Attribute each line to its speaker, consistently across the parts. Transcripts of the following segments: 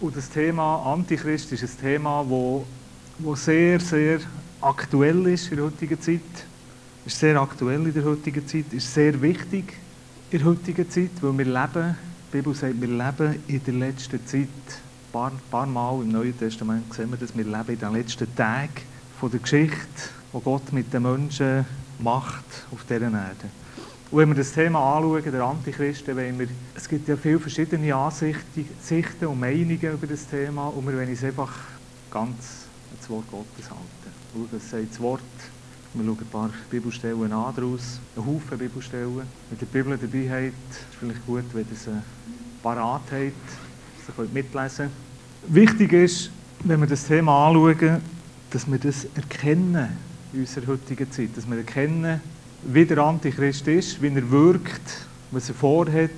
Speaker 1: Und das Thema Antichrist ist ein Thema, das sehr, sehr aktuell ist in der heutigen Zeit. Ist sehr aktuell in der heutigen Zeit, ist sehr wichtig in der heutigen Zeit, weil wir leben, die Bibel sagt, wir leben in der letzten Zeit. Ein paar Mal im Neuen Testament sehen wir das, wir leben in den letzten Tagen von der Geschichte, die Gott mit den Menschen macht auf dieser Erde. Und wenn wir das Thema anschauen, der Antichrist, dann wollen wir, es gibt ja viele verschiedene Ansichten und Meinungen über das Thema und wir wollen uns einfach ganz das Wort Gottes halten. Schauen, was sagt das Wort. Wir schauen ein paar Bibelstellen an daraus, einen Haufen Bibelstellen. Wenn ihr die Bibel dabei habt, ist es vielleicht gut, wenn ihr sie parat habt, dass ihr mitlesen könnt. Wichtig ist, wenn wir das Thema anschauen, dass wir das erkennen in unserer heutigen Zeit. Dass wir erkennen, wie der Antichrist ist, wie er wirkt, was er vorhat,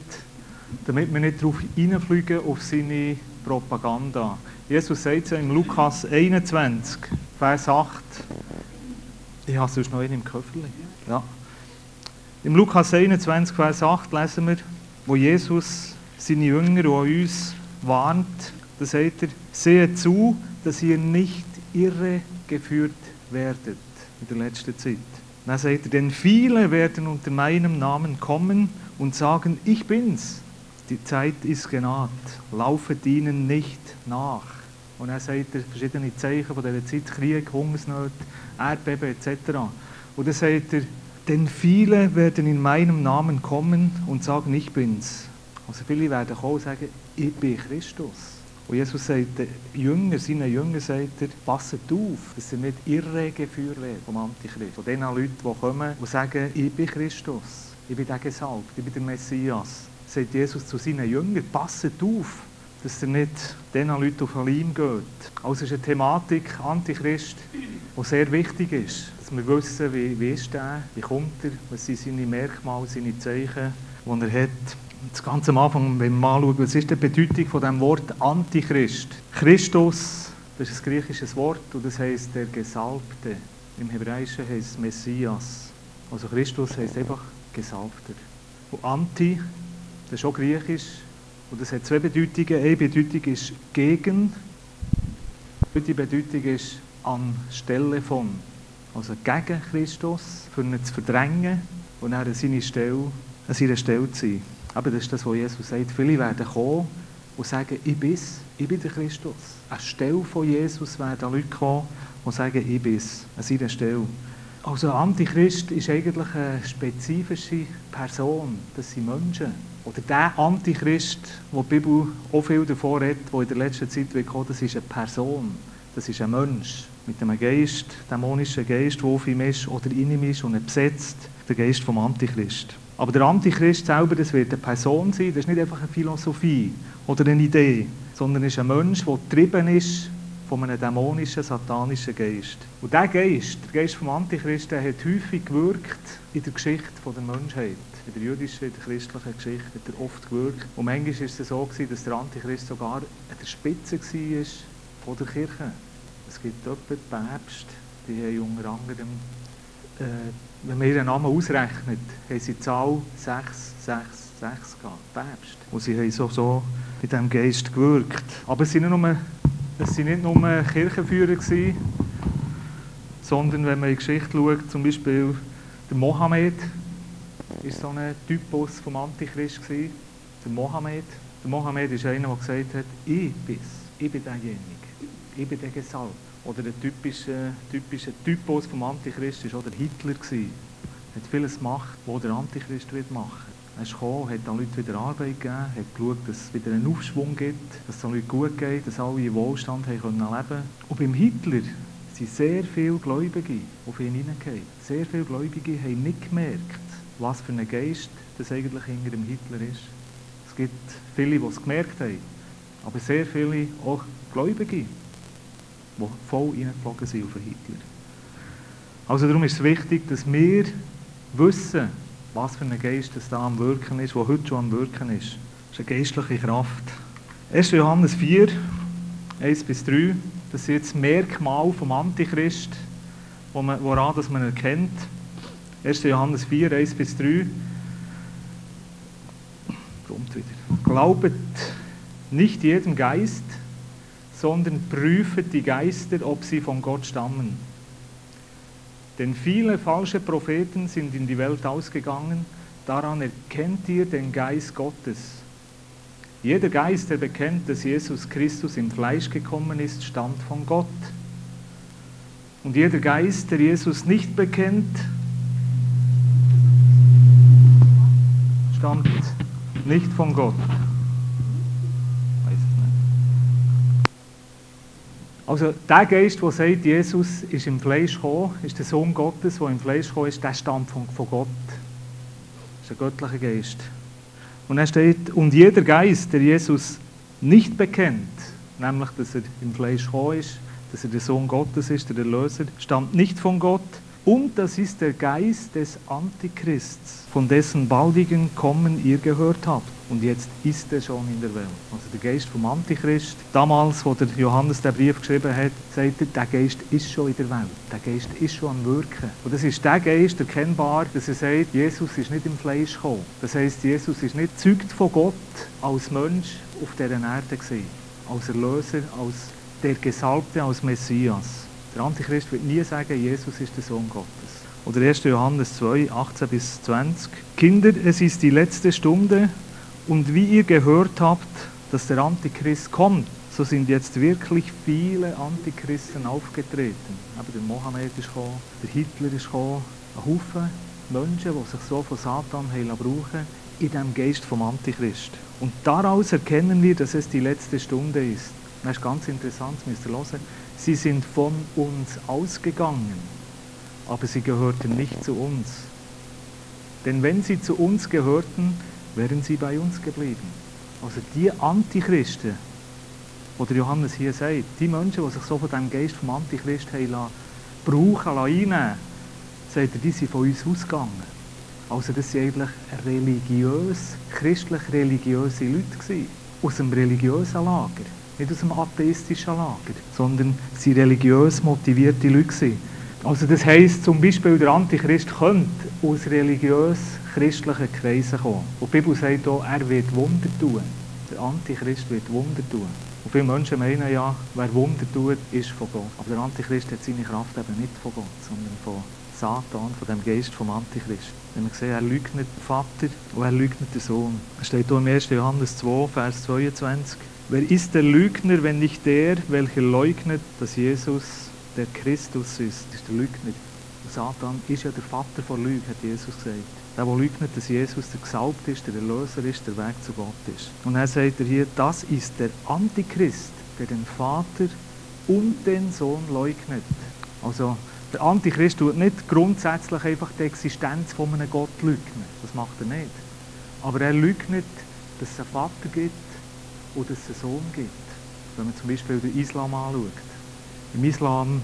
Speaker 1: damit wir nicht darauf hineinfliegen auf seine Propaganda. Jesus sagt es ja im Lukas 21, Vers 8. Ich habe sonst noch einen im Köfferli. Ja. Im Lukas 21, Vers 8 lesen wir, wo Jesus seine Jünger und uns warnt, da sagt er, seht zu, dass ihr nicht irregeführt werdet in der letzten Zeit. Dann sagt er, denn viele werden unter meinem Namen kommen und sagen, ich bin's. Die Zeit ist genaht, laufet ihnen nicht nach. Und dann sagt er verschiedene Zeichen von dieser Zeit, Krieg, Hungersnot, Erdbeben etc. Und dann sagt er, denn viele werden in meinem Namen kommen und sagen, ich bin's. Also viele werden kommen und sagen, ich bin Christus. Und Jesus sagt seinen Jüngern sagt er, passet auf, dass ihr nicht irregeführt werdet vom Antichrist. Von den Leuten, die kommen und sagen, ich bin Christus, ich bin der Gesalbte, ich bin der Messias. Sagt Jesus zu seinen Jüngern, passet auf, dass ihr nicht diesen Leuten auf den Leim geht. Also ist eine Thematik, Antichrist, die sehr wichtig ist. Dass wir wissen, wie ist der, wie kommt er, was sind seine Merkmale, seine Zeichen, die er hat. Das ganz am Anfang, wenn wir mal schauen, was ist die Bedeutung von dem Wort Antichrist? Christus, das ist ein griechisches Wort und das heisst der Gesalbte. Im Hebräischen heisst es Messias. Also Christus heisst einfach Gesalbter. Und Anti, das ist auch griechisch. Und das hat zwei Bedeutungen. Eine Bedeutung ist gegen, die Bedeutung ist anstelle von. Also gegen Christus, für ihn zu verdrängen und dann an seiner Stelle zu sein. Aber das ist das, was Jesus sagt. Viele werden kommen und sagen, ich bin der Christus. Anstelle von Jesus werden Leute kommen und sagen, ich bin's, an seiner Stelle. Also ein Antichrist ist eigentlich eine spezifische Person. Das sind Menschen. Oder der Antichrist, wo die Bibel auch viel davon redet, der in der letzten Zeit kommt, das ist eine Person. Das ist ein Mensch mit einem Geist, dämonischen Geist, der auf ihm ist oder in ihm ist und er besetzt, der Geist vom Antichrist. Aber der Antichrist selber, das wird eine Person sein, das ist nicht einfach eine Philosophie oder eine Idee, sondern ist ein Mensch, der getrieben ist von einem dämonischen, satanischen Geist. Und dieser Geist, der Geist vom Antichrist, der hat häufig gewirkt in der Geschichte der Menschheit. In der jüdischen, in der christlichen Geschichte hat er oft gewirkt. Und manchmal war es so, dass der Antichrist sogar an der Spitze war von der Kirche. Es gibt etwa Päpste, die haben unter anderem, wenn man ihren Namen ausrechnet, haben sie die Zahl 666 gehabt, Päpste. Und sie haben so in diesem Geist gewirkt. Aber es waren nicht nur Kirchenführer gewesen, sondern wenn man in die Geschichte schaut, zum Beispiel der Mohammed war so ein Typus vom Antichrist gewesen. Der Mohammed ist einer, der gesagt hat, ich bin derjenige, ich bin der Gesalbte. Oder der typische Typus vom Antichrist war auch der Hitler gewesen. Er hat vieles gemacht, was der Antichrist wird machen. Er ist gekommen, hat den Leuten wieder Arbeit gegeben, hat geschaut, dass es wieder einen Aufschwung gibt, dass es den Leuten gut geht, dass alle in Wohlstand haben können leben. Und beim Hitler sind sehr viele Gläubige auf ihn hineingekommen. Sehr viele Gläubige haben nicht gemerkt, was für ein Geist das eigentlich hinter dem Hitler ist. Es gibt viele, die es gemerkt haben, aber sehr viele auch Gläubige, die voll reingeflogen sind auf den Hitler. Also darum ist es wichtig, dass wir wissen, was für ein Geist das da am Wirken ist, der heute schon am Wirken ist. Das ist eine geistliche Kraft. 1. Johannes 4, 1-3, das ist jetzt das Merkmal vom Antichrist, woran man erkennt. 1. Johannes 4, 1-3. Kommt wieder. Glaubet nicht jedem Geist, sondern prüfet die Geister, ob sie von Gott stammen. Denn viele falsche Propheten sind in die Welt ausgegangen, daran erkennt ihr den Geist Gottes. Jeder Geist, der bekennt, dass Jesus Christus im Fleisch gekommen ist, stammt von Gott. Und jeder Geist, der Jesus nicht bekennt, stammt nicht von Gott. Also der Geist, der sagt, Jesus ist im Fleisch gekommen, ist der Sohn Gottes, der im Fleisch gekommen ist, der stammt von Gott. Das ist ein göttlicher Geist. Und er steht, und jeder Geist, der Jesus nicht bekennt, nämlich, dass er im Fleisch gekommen ist, dass er der Sohn Gottes ist, der Erlöser, stammt nicht von Gott. Und das ist der Geist des Antichrists, von dessen baldigen Kommen ihr gehört habt. Und jetzt ist er schon in der Welt. Also der Geist vom Antichrist, damals, wo der Johannes den Brief geschrieben hat, sagt er, der Geist ist schon in der Welt. Der Geist ist schon am Wirken. Und das ist der Geist erkennbar, dass er sagt, Jesus ist nicht im Fleisch gekommen. Das heisst, Jesus ist nicht gezeugt von Gott als Mensch auf dieser Erde gewesen. Als Erlöser, als der Gesalbte, als Messias. Der Antichrist wird nie sagen, Jesus ist der Sohn Gottes. Oder 1. Johannes 2, 18-20. Kinder, es ist die letzte Stunde und wie ihr gehört habt, dass der Antichrist kommt, so sind jetzt wirklich viele Antichristen aufgetreten. Aber der Mohammed ist gekommen, der Hitler ist gekommen, ein Haufen Menschen, die sich so von Satan brauchen, in diesem Geist vom Antichrist. Und daraus erkennen wir, dass es die letzte Stunde ist. Das ist ganz interessant, das müsst ihr hören. Sie sind von uns ausgegangen, aber sie gehörten nicht zu uns. Denn wenn sie zu uns gehörten, wären sie bei uns geblieben. Also die Antichristen, die der Johannes hier sagt, die Menschen, die sich so von dem Geist vom Antichrist brauchen, einnehmen, sagt er, die sind von uns ausgegangen. Also das waren eigentlich christlich-religiöse Leute gewesen, aus dem religiösen Lager. Nicht aus dem atheistischen Lager, sondern es waren religiös motivierte Leute. Also das heisst zum Beispiel, der Antichrist könnte aus religiös-christlichen Kreisen kommen. Und die Bibel sagt auch, er wird Wunder tun. Der Antichrist wird Wunder tun. Und viele Menschen meinen ja, wer Wunder tut, ist von Gott. Aber der Antichrist hat seine Kraft eben nicht von Gott, sondern von Satan, von dem Geist vom Antichrist. Wenn man sieht, er leugnet den Vater und er leugnet den Sohn. Es steht hier im 1. Johannes 2, Vers 22. Wer ist der Lügner, wenn nicht der, welcher leugnet, dass Jesus der Christus ist? Das ist der Lügner. Und Satan ist ja der Vater von Lüge, hat Jesus gesagt. Der leugnet, dass Jesus der Gesalbte ist, der Erlöser ist, der Weg zu Gott ist. Und dann sagt er hier, das ist der Antichrist, der den Vater und den Sohn leugnet. Also der Antichrist tut nicht grundsätzlich einfach die Existenz von einem Gott leugnen. Das macht er nicht. Aber er leugnet, dass es einen Vater gibt, oder es einen Sohn gibt. Wenn man zum Beispiel den Islam anschaut. Im Islam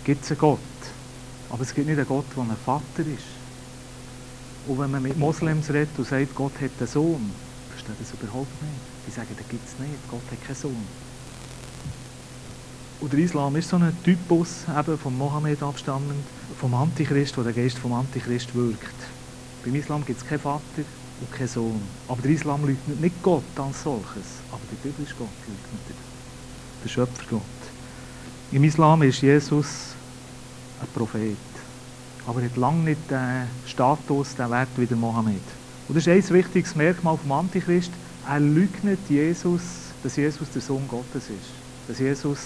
Speaker 1: gibt es einen Gott, aber es gibt nicht einen Gott, der ein Vater ist. Und wenn man mit Moslems redet und sagt, Gott hat einen Sohn, versteht das überhaupt nicht. Die sagen, das gibt es nicht, Gott hat keinen Sohn. Und der Islam ist so ein Typus eben vom Mohammed abstammend, vom Antichrist, wo der Geist vom Antichrist wirkt. Beim Islam gibt es keinen Vater und keinen Sohn. Aber der Islam leugnet nicht Gott als solches, aber der biblische Gott leugnet er. Der Schöpfergott. Im Islam ist Jesus ein Prophet. Aber er hat lange nicht den Status, den Wert wie der Mohammed. Und das ist ein wichtiges Merkmal vom Antichrist. Er leugnet Jesus, dass Jesus der Sohn Gottes ist. Dass Jesus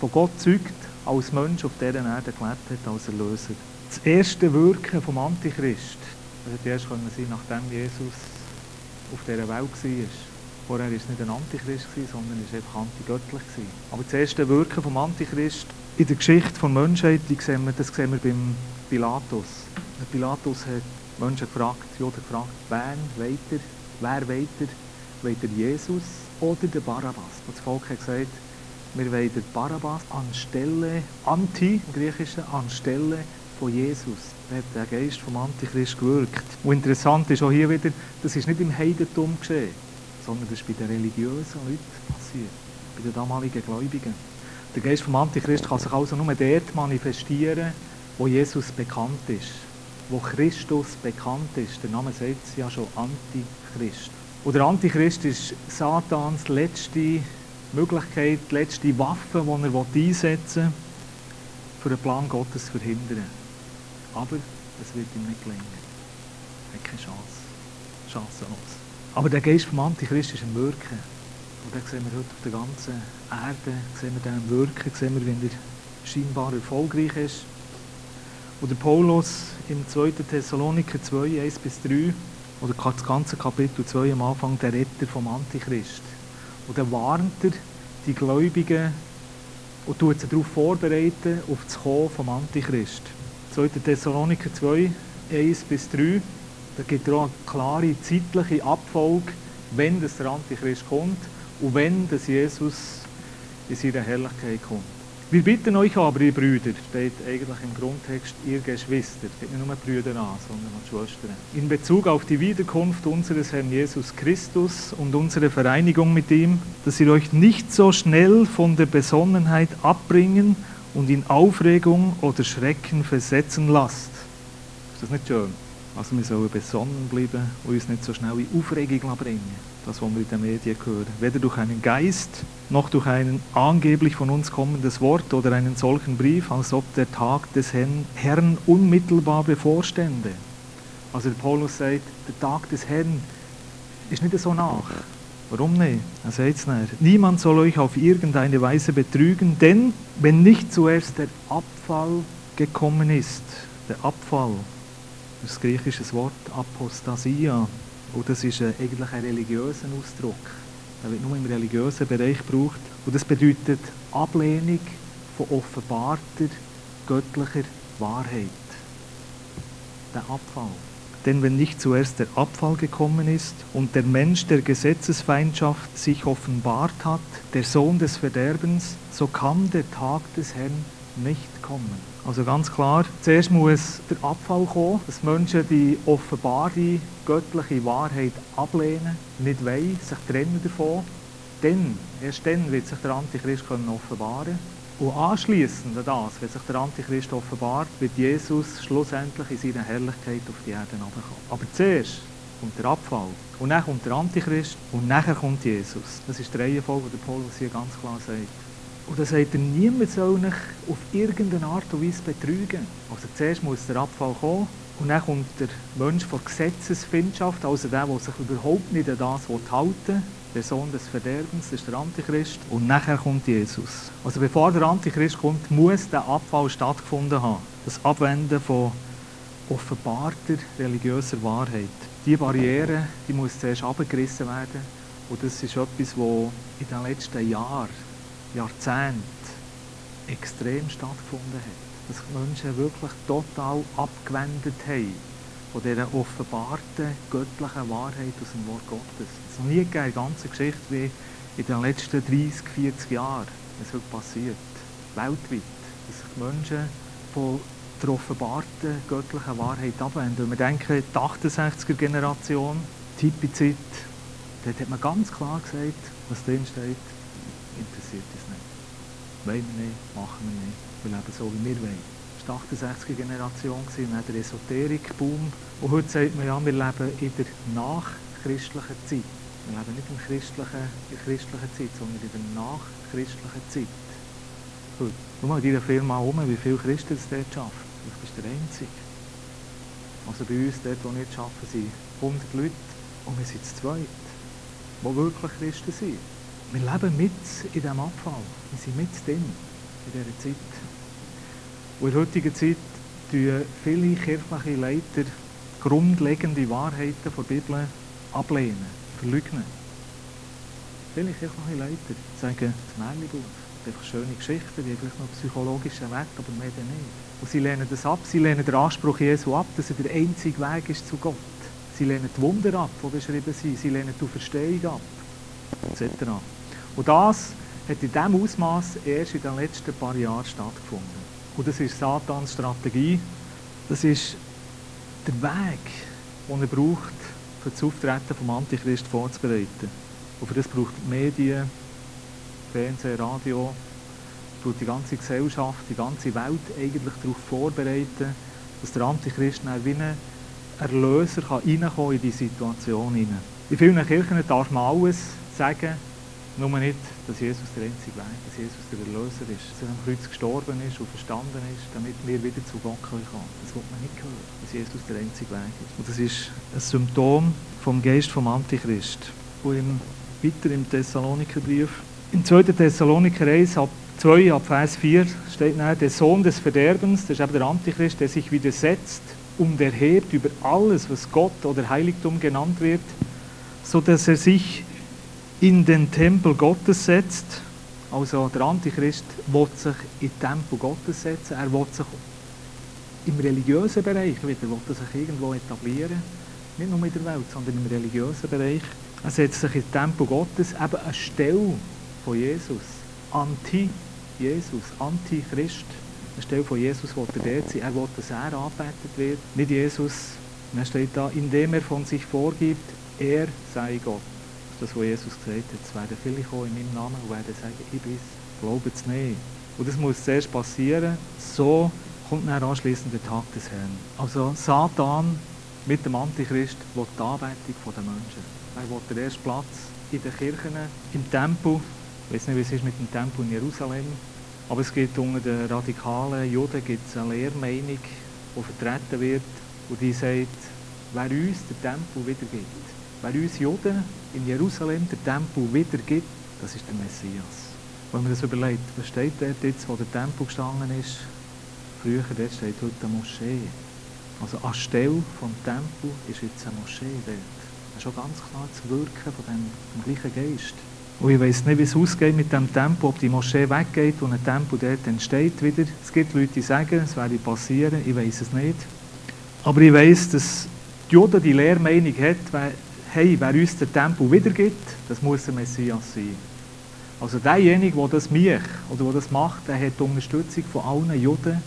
Speaker 1: von Gott zeugt, als Mensch auf dieser Erde gelebt hat, als Erlöser. Das erste Wirken vom Antichrist, das hätte erst sein, nachdem Jesus auf dieser Welt war. Vorher war es nicht ein Antichrist, sondern es war einfach antigöttlich. Aber das erste Wirken vom Antichrist in der Geschichte der Menschheit, das sehen wir beim Pilatus. Der Pilatus hat Menschen gefragt, Juden gefragt, wer wollt ihr? Wollt ihr Jesus oder den Barabbas? Und das Volk hat gesagt, wir wollen den Barabbas anstelle, im Griechischen, anstelle von Jesus. Da hat der Geist vom Antichrist gewirkt. Und interessant ist auch hier wieder, das ist nicht im Heidentum geschehen, sondern das ist bei den religiösen Leuten passiert, bei den damaligen Gläubigen. Der Geist vom Antichrist kann sich also nur dort manifestieren, wo Jesus bekannt ist, wo Christus bekannt ist. Der Name sagt es ja schon, Antichrist. Und der Antichrist ist Satans letzte Möglichkeit, die letzte Waffe, die er einsetzen will, für den Plan Gottes zu verhindern. Aber es wird ihm nicht gelingen. Er hat keine Chance. Chancenlos. Aber der Geist vom Antichrist ist am Wirken. Und den sehen wir heute auf der ganzen Erde, sehen wir den am Wirken, sehen wir, wie er scheinbar erfolgreich ist. Und der Paulus im 2. Thessaloniker 2, 1-3, oder das ganze Kapitel 2 am Anfang, der Retter vom Antichrist. Und dann warnt er die Gläubigen und tut sie darauf vorbereiten, auf das Kommen vom Antichrist. 2. Thessaloniker 2, 1-3, da gibt er auch eine klare zeitliche Abfolge, wenn der Antichrist kommt und wenn Jesus in seiner Herrlichkeit kommt. Wir bitten euch aber, ihr Brüder, steht eigentlich im Grundtext, ihr Geschwister, nicht nur Brüder an, sondern auch Schwestern, in Bezug auf die Wiederkunft unseres Herrn Jesus Christus und unsere Vereinigung mit ihm, dass ihr euch nicht so schnell von der Besonnenheit abbringen und in Aufregung oder Schrecken versetzen lasst. Ist das nicht schön? Also wir sollen besonnen bleiben und uns nicht so schnell in Aufregung bringen. Das, was wir in den Medien hören. Weder durch einen Geist, noch durch ein angeblich von uns kommendes Wort oder einen solchen Brief, als ob der Tag des Herrn unmittelbar bevorstände. Also der Paulus sagt, der Tag des Herrn ist nicht so nach. Warum nicht? Er sagt es nicht. Niemand soll euch auf irgendeine Weise betrügen, denn wenn nicht zuerst der Abfall gekommen ist, der Abfall, das griechische Wort Apostasia, und das ist eigentlich ein religiöser Ausdruck. Der wird nur im religiösen Bereich gebraucht. Und das bedeutet Ablehnung von offenbarter, göttlicher Wahrheit. Der Abfall. Denn wenn nicht zuerst der Abfall gekommen ist und der Mensch der Gesetzesfeindschaft sich offenbart hat, der Sohn des Verderbens, so kann der Tag des Herrn nicht kommen. Also ganz klar, zuerst muss der Abfall kommen, dass Menschen die offenbare, göttliche Wahrheit ablehnen, nicht wollen, sich trennen davon. Dann, erst dann wird sich der Antichrist offenbaren können. Und anschliessend an das, wenn sich der Antichrist offenbart, wird Jesus schlussendlich in seiner Herrlichkeit auf die Erde herabkommen. Aber zuerst kommt der Abfall, und dann kommt der Antichrist, und nachher kommt Jesus. Das ist die Reihenfolge, die Paulus hier ganz klar sagt. Und dann sagt er, niemand soll mich auf irgendeine Art und Weise betrügen. Also zuerst muss der Abfall kommen, und dann kommt der Mensch von Gesetzesfeindschaft, also der sich überhaupt nicht an das halten will, der Sohn des Verderbens, das ist der Antichrist, und nachher kommt Jesus. Also bevor der Antichrist kommt, muss der Abfall stattgefunden haben. Das Abwenden von offenbarter religiöser Wahrheit. Diese Barriere, die muss zuerst abgerissen werden, und das ist etwas, das in den letzten Jahrzehnten extrem stattgefunden hat. Dass die Menschen wirklich total abgewendet haben von dieser offenbarten göttlichen Wahrheit aus dem Wort Gottes. Es ist noch nie gegeben in der ganzen Geschichte wie in den letzten 30, 40 Jahren, was heute passiert. Weltweit. Dass sich die Menschen von der offenbarten göttlichen Wahrheit abwenden. Wenn wir denken, die 68er-Generation, die Hippie-Zeit, dort hat man ganz klar gesagt, was drin steht, interessiert uns nicht. Wollen wir nicht, machen wir nicht. Wir leben so, wie wir wollen. Das war die 68er-Generation, dann der Esoterik-Boom. Und heute sagt man, ja, wir leben in der nachchristlichen Zeit. Wir leben nicht in der christlichen Zeit, sondern in der nachchristlichen Zeit. Heute. Schau mal in deiner Firma um, wie viele Christen es dort schaffen. Du bist der Einzige. Also bei uns, dort, wo wir nicht arbeiten, sind 100 Leute und wir sind zu zweit, die wirklich Christen sind. Wir leben mit in diesem Abfall. Wir sind mit drin, in dieser Zeit. Und in der heutigen Zeit tun viele kirchliche Leiter grundlegende Wahrheiten der Bibel ablehnen, verleugnen. Viele kirchliche Leiter sagen, das Märchenbuch, das ist einfach schöne Geschichten, die haben vielleicht noch psychologischen Wert, aber mehr denn nicht. Und sie lehnen das ab, sie lehnen den Anspruch Jesu ab, dass er der einzige Weg ist zu Gott. Sie lehnen die Wunder ab, die beschrieben sind, sie lehnen die Auferstehung ab, etc. Und das hat in diesem Ausmaß erst in den letzten paar Jahren stattgefunden. Und das ist Satans Strategie. Das ist der Weg, den er braucht, für das Auftreten vom Antichrist vorzubereiten. Und für das braucht die Medien, Fernsehen, Radio, braucht die ganze Gesellschaft, die ganze Welt eigentlich darauf vorbereiten, dass der Antichrist wie ein Erlöser reinkommen kann in die Situation hinein. In vielen Kirchen darf man alles sagen, Nur nicht, dass Jesus der einzige Weg, dass Jesus der Erlöser ist, dass er am Kreuz gestorben ist und verstanden ist, damit wir wieder zu Gott kommen können. Das will man nicht hören, dass Jesus der einzige Weg ist. Und das ist ein Symptom vom Geist vom Antichrist. Und weiter im Thessalonikerbrief. Im 2. Thessaloniker 1, ab 2, ab Vers 4 steht dann, der Sohn des Verderbens, das ist eben der Antichrist, der sich widersetzt und erhebt über alles, was Gott oder Heiligtum genannt wird, so dass er sich in den Tempel Gottes setzt. Also der Antichrist will sich in den Tempel Gottes setzen, er will sich im religiösen Bereich wieder, will sich irgendwo etablieren, nicht nur in der Welt, sondern im religiösen Bereich. Er setzt sich in den Tempel Gottes, eben anstelle von Jesus, Anti-Jesus, Antichrist, anstelle von Jesus will er dort sein, er will, dass er angebetet wird, nicht Jesus. Und dann steht da, indem er von sich vorgibt, er sei Gott. Das, was Jesus gesagt hat, es werden viele kommen in meinem Namen und werden sagen, ich bin's. Glaubt es nicht. Und das muss zuerst passieren, so kommt dann anschliessend der Tag des Herrn. Also Satan mit dem Antichrist will die Anbetung der Menschen. Er will den ersten Platz in den Kirchen, im Tempel. Ich weiß nicht, wie es ist mit dem Tempel in Jerusalem, aber es gibt unter den radikalen Juden eine Lehrmeinung, die vertreten wird und die sagt, wer uns den Tempel wiedergibt, wer uns Juden in Jerusalem den Tempel wiedergibt, das ist der Messias. Wenn man das überlegt, was steht dort jetzt, wo der Tempel gestanden ist? Früher dort steht heute eine Moschee. Also anstelle vom Tempel ist jetzt eine Moschee dort. Das ist schon ganz klar das Wirken von dem gleichen Geist. Und ich weiss nicht, wie es ausgeht mit dem Tempel, ob die Moschee weggeht und ein Tempel dort entsteht wieder. Es gibt Leute, die sagen, es werde passieren, ich weiss es nicht. Aber ich weiss, dass die Juden die Lehrmeinung hat, hey, wer uns den Tempel wiedergibt, das muss der Messias sein. Also derjenige, der das mich oder der das macht, der hat die Unterstützung von allen Juden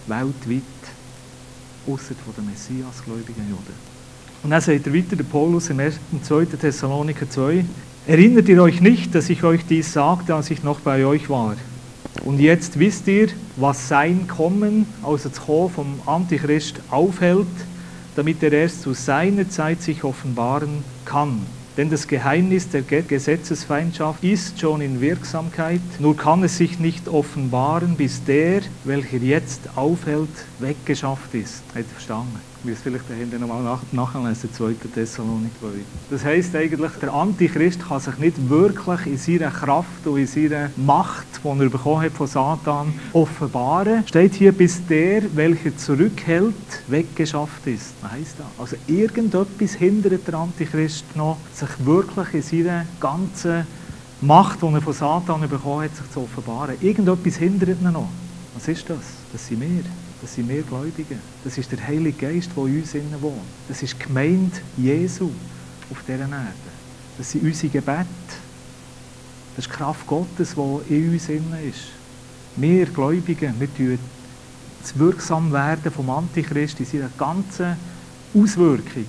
Speaker 1: weltweit, ausser von den Messias-gläubigen Juden. Und dann sagt er weiter, der Paulus im 2. Thessaloniker 2, erinnert ihr euch nicht, dass ich euch dies sagte, als ich noch bei euch war? Und jetzt wisst ihr, was sein Kommen, also das Kommen vom Antichrist, aufhält, damit er erst zu seiner Zeit sich offenbaren kann. Denn das Geheimnis der Gesetzesfeindschaft ist schon in Wirksamkeit, nur kann es sich nicht offenbaren, bis der, welcher jetzt aufhält, weggeschafft ist. Habt ihr verstanden? Ich muss vielleicht dahinter nochmal nachlesen, 2. Thessaloniker 2. Das heisst eigentlich, der Antichrist kann sich nicht wirklich in seiner Kraft und in seiner Macht, die er bekommen hat von Satan, offenbaren. Steht hier, bis der, welcher zurückhält, weggeschafft ist. Was heisst das? Also irgendetwas hindert der Antichrist noch, sich wirklich in seiner ganzen Macht, die er von Satan bekommen hat, sich zu offenbaren. Irgendetwas hindert ihn noch. Was ist das? Das sind wir. Das sind wir Gläubigen. Das ist der Heilige Geist, der in uns innen wohnt. Das ist die Gemeinde Jesu auf dieser Erde. Das sind unsere Gebete. Das ist die Kraft Gottes, die in uns innen ist. Wir Gläubigen, wir tun das Wirksamwerden vom Antichrist in seiner ganzen Auswirkung,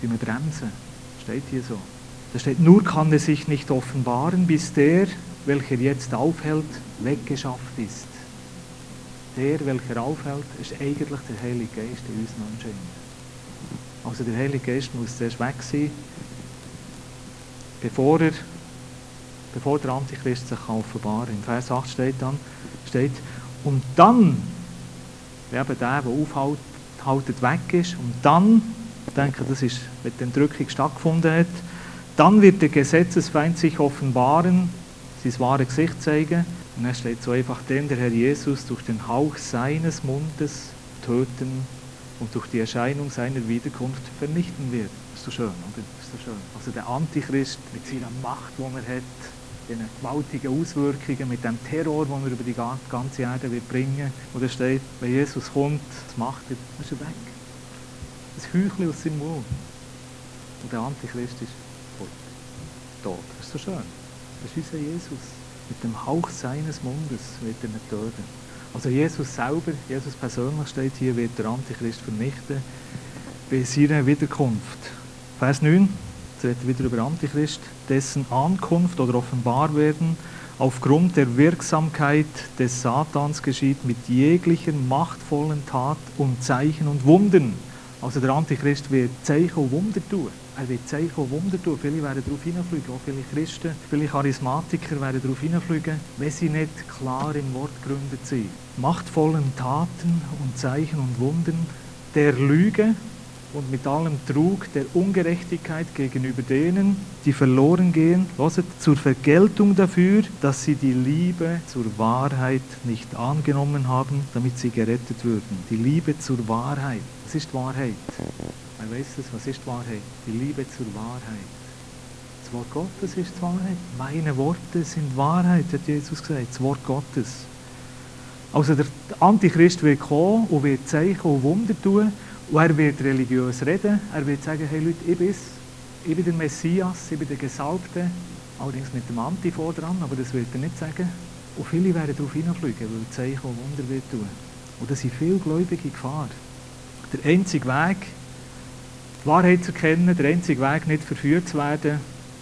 Speaker 1: wie wir bremsen. Das steht hier so. Da steht, nur kann er sich nicht offenbaren, bis der, welcher jetzt aufhält, weggeschafft ist. Der, welcher aufhält, ist eigentlich der Heilige Geist in uns Menschen. Also der Heilige Geist muss zuerst weg sein, bevor der Antichrist sich offenbaren kann. Im Vers 8 steht, und dann, wenn eben der aufhaltet, weg ist, und dann, ich denke, das ist, wenn die Entrückung stattgefunden hat, dann wird der Gesetzesfeind sich offenbaren, sein wahres Gesicht zeigen. Und dann steht so einfach, den der Herr Jesus durch den Hauch seines Mundes töten und durch die Erscheinung seiner Wiederkunft vernichten wird. Das ist so schön, oder? Das ist so schön. Also der Antichrist mit seiner Macht, die er hat, den gewaltigen Auswirkungen, mit dem Terror, den er über die ganze Erde wird bringen. Und da steht, wenn Jesus kommt, was macht er? Dann ist er weg. Das Heuchlein aus seinem Mund. Und der Antichrist ist tot. Das ist so schön. Das ist unser Jesus. Mit dem Hauch seines Mundes wird er nicht töten. Also Jesus selber, Jesus persönlich steht hier, wird der Antichrist vernichten bei seiner Wiederkunft. Vers 9, jetzt redet er wieder über Antichrist, dessen Ankunft oder Offenbarwerden aufgrund der Wirksamkeit des Satans geschieht mit jeglicher machtvollen Tat und Zeichen und Wundern, Also der Antichrist wird Zeichen und Wunder tun. Er wird Zeichen und Wunder tun. Viele werden darauf hineinfliegen, auch viele Christen, viele Charismatiker werden darauf hineinfliegen, wenn sie nicht klar im Wort gegründet sind. Machtvollen Taten und Zeichen und Wundern der Lüge und mit allem Trug der Ungerechtigkeit gegenüber denen, die verloren gehen, zur Vergeltung dafür, dass sie die Liebe zur Wahrheit nicht angenommen haben, damit sie gerettet würden. Die Liebe zur Wahrheit. Was ist die Wahrheit? Wer weiß es, was ist die Wahrheit? Die Liebe zur Wahrheit. Das Wort Gottes ist die Wahrheit. Meine Worte sind Wahrheit, hat Jesus gesagt. Das Wort Gottes. Also der Antichrist wird kommen und wird Zeichen und Wunder tun. Und er wird religiös reden. Er wird sagen, hey Leute, ich bin der Messias, ich bin der Gesalbte. Allerdings mit dem Anti dran, aber das wird er nicht sagen. Und viele werden darauf hineinfliegen, weil er Zeichen und Wunder wird tun. Und das sind viele Gläubige in Gefahr. Der einzige Weg, die Wahrheit zu erkennen, der einzige Weg, nicht verführt zu werden,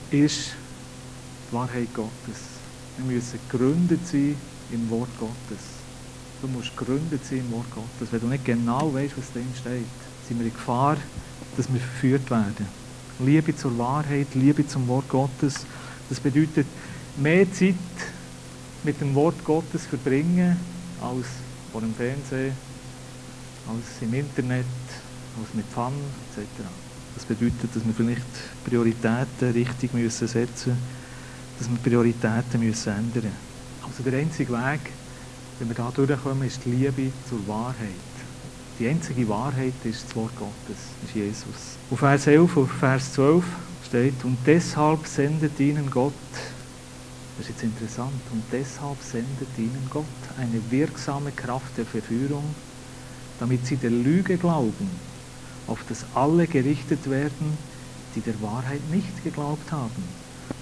Speaker 1: ist die Wahrheit Gottes. Wir müssen gegründet sein im Wort Gottes. Du musst gegründet sein im Wort Gottes. Wenn du nicht genau weißt, was drin steht, sind wir in Gefahr, dass wir verführt werden. Liebe zur Wahrheit, Liebe zum Wort Gottes, das bedeutet, mehr Zeit mit dem Wort Gottes verbringen, als vor dem Fernsehen, als im Internet, als mit Fun etc. Das bedeutet, dass wir vielleicht Prioritäten richtig müssen setzen müssen, dass wir Prioritäten müssen ändern. Also der einzige Weg, wenn wir da durchkommen, ist die Liebe zur Wahrheit. Die einzige Wahrheit ist das Wort Gottes, ist Jesus. Auf Vers 11 und Vers 12 steht, und deshalb sendet ihnen Gott, das ist jetzt interessant, und deshalb sendet ihnen Gott eine wirksame Kraft der Verführung, damit sie der Lüge glauben, auf das alle gerichtet werden, die der Wahrheit nicht geglaubt haben,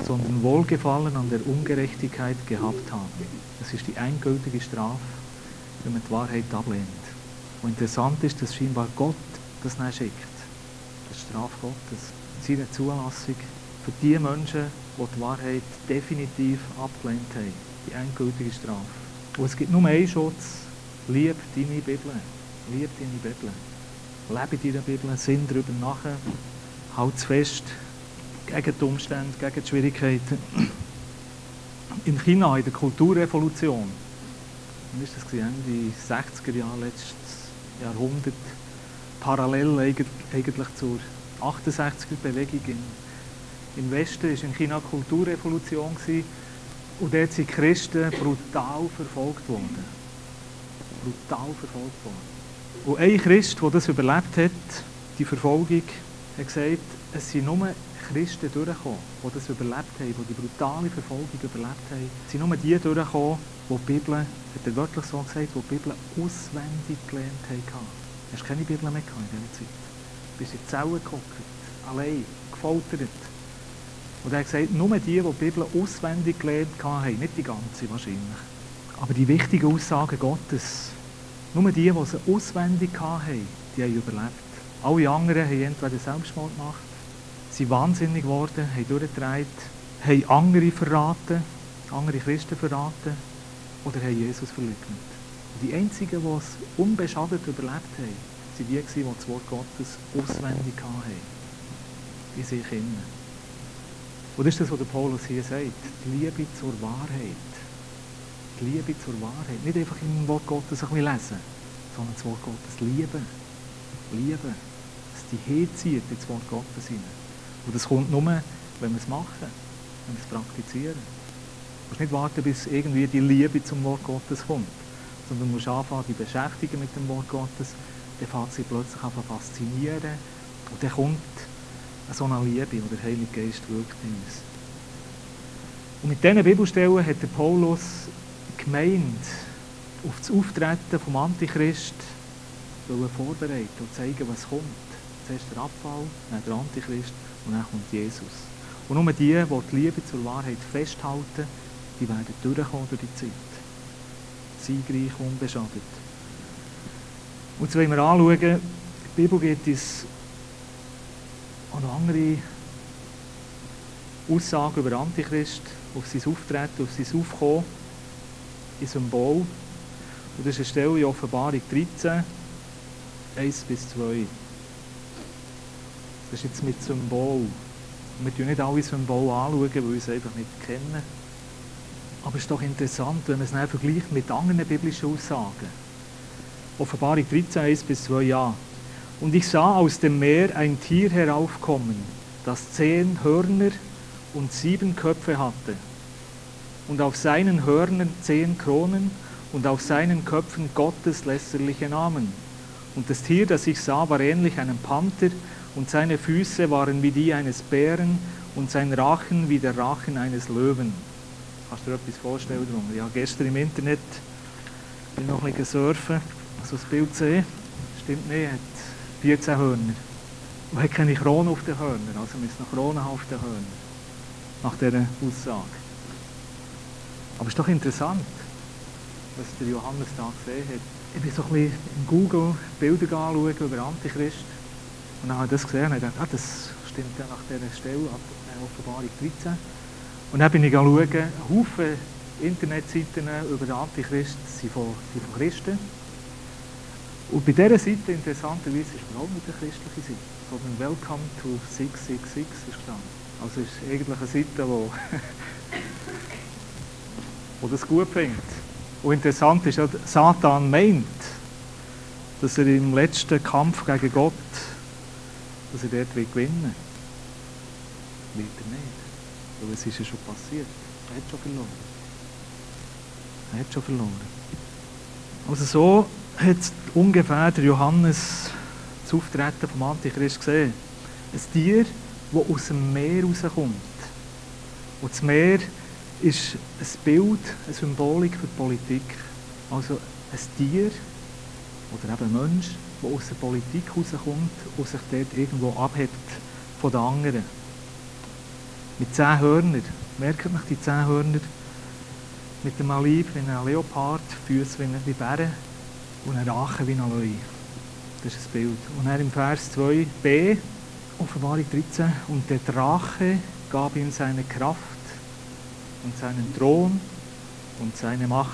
Speaker 1: sondern Wohlgefallen an der Ungerechtigkeit gehabt haben. Das ist die endgültige Strafe, wenn man die Wahrheit ablehnt. Und interessant ist, dass scheinbar Gott das dann schickt. Das ist die Strafe Gottes. Seine Zulassung für die Menschen, die die Wahrheit definitiv abgelehnt haben. Die endgültige Strafe. Und es gibt nur einen Schutz. Lieb deine Bibel. Lieb deine Bibel. Lebe deine Bibel, sinn darüber nach. Halt es fest. Gegen die Umstände, gegen die Schwierigkeiten. In China, in der Kulturrevolution, wann war das? Ende 60er Jahre, letztes Jahrhundert, parallel eigentlich zur 68er-Bewegung im Westen, war in China eine Kulturrevolution und dort sind Christen brutal verfolgt worden. Brutal verfolgt worden. Und ein Christ, der das überlebt hat, die Verfolgung, hat gesagt, es sind nur Christen durchgekommen, die das überlebt haben, die die brutale Verfolgung überlebt haben. Es sind nur die durchgekommen, die die Bibel, hat er wörtlich so gesagt, die die Bibel auswendig gelernt haben. Du hast keine Bibel mehr in dieser Zeit. Du bist in die Zelle gehockt, allein, gefoltert. Und er hat gesagt, nur die die Bibel auswendig gelernt haben, nicht die ganze wahrscheinlich, aber die wichtigen Aussagen Gottes, nur die sie auswendig hatten, die haben überlebt. Alle anderen haben entweder Selbstmord gemacht, sind wahnsinnig geworden, haben durchgedreht, haben andere verraten, andere Christen verraten oder haben Jesus verleugnet. Und die einzigen, die es unbeschadet überlebt haben, sind die, die das Wort Gottes auswendig hatten. In sich innen. Und das ist das, was der Paulus hier sagt. Die Liebe zur Wahrheit. Die Liebe zur Wahrheit. Nicht einfach im Wort Gottes ein bisschen lesen, sondern das Wort Gottes lieben. Lieben. Dass die hinzieht ins Wort Gottes hinein. Und das kommt nur, wenn wir es machen, wenn wir es praktizieren. Du musst nicht warten, bis irgendwie die Liebe zum Wort Gottes kommt, sondern du musst anfangen, die beschäftigen mit dem Wort Gottes, dann fängt sie plötzlich an zu faszinieren und dann kommt so eine Liebe, und der Heilige Geist wirkt in uns. Und mit diesen Bibelstellen hat der Paulus gemeint, auf das Auftreten vom Antichrist vorbereiten und zeigen, was kommt. Zuerst der Abfall, dann der Antichrist und dann kommt Jesus. Und nur die die Liebe zur Wahrheit festhalten, die werden durchkommen durch die Zeit. Siegreich, unbeschadet. Und jetzt wollen wir anschauen, die Bibel gibt uns auch noch andere Aussagen über Antichrist, auf sein Auftreten, auf sein Aufkommen, in Symbol. Und das ist eine Stelle in Offenbarung 13, 1 bis 2. Das ist jetzt mit Symbol. Wir schauen nicht alle Symbole an, weil wir es einfach nicht kennen. Aber es ist doch interessant, wenn man es dann vergleicht mit anderen biblischen Aussagen. Offenbarung 13, 1-2a. Und ich sah aus dem Meer ein Tier heraufkommen, das 10 Hörner und 7 Köpfe hatte. Und auf seinen Hörnern 10 Kronen und auf seinen Köpfen Gottes lästerliche Namen. Und das Tier, das ich sah, war ähnlich einem Panther, und seine Füße waren wie die eines Bären und sein Rachen wie der Rachen eines Löwen. Kannst du dir etwas vorstellen darunter? Ich habe gestern im Internet noch ein bisschen surfen, so das Bild gesehen. Stimmt nicht, er hat 14 Hörner. Und hat keine Krone auf den Hörnern, also müssen noch Krone haben auf den Hörnern. Nach dieser Aussage. Aber es ist doch interessant, was der Johannes da gesehen hat. Ich bin so ein bisschen in Google Bilder anschauen über Antichrist. Und dann habe ich das gesehen und habe gedacht, das stimmt ja nach dieser Stelle, Offenbarung 13. Und dann bin ich schauen, ein Haufen Internetseiten über den Antichrist sind von Christen. Und bei dieser Seite, interessanterweise, ist überhaupt nicht eine christliche Seite, sondern Welcome to 666 ist gestanden. Also ist eigentlich eine Seite, die das gut findet. Und interessant ist, dass Satan meint, dass er im letzten Kampf gegen Gott, dass er dort gewinnen will. Wird er nicht. Weil es ist ja schon passiert. Er hat schon verloren. Er hat schon verloren. Also so hat ungefähr der Johannes das Auftreten vom Antichrist gesehen. Ein Tier, das aus dem Meer rauskommt. Und das Meer ist ein Bild, eine Symbolik für die Politik. Also ein Tier oder eben ein Mensch, der aus der Politik rauskommt und sich dort irgendwo abhebt von den anderen. Mit 10 Hörnern. Merkt euch die 10 Hörner? Mit dem Leib wie ein Leopard, Füße wie Bären und ein Rachen wie ein Löwe. Das ist das Bild. Und dann im Vers 2b, Offenbarung 13, und der Drache gab ihm seine Kraft und seinen Thron und seine Macht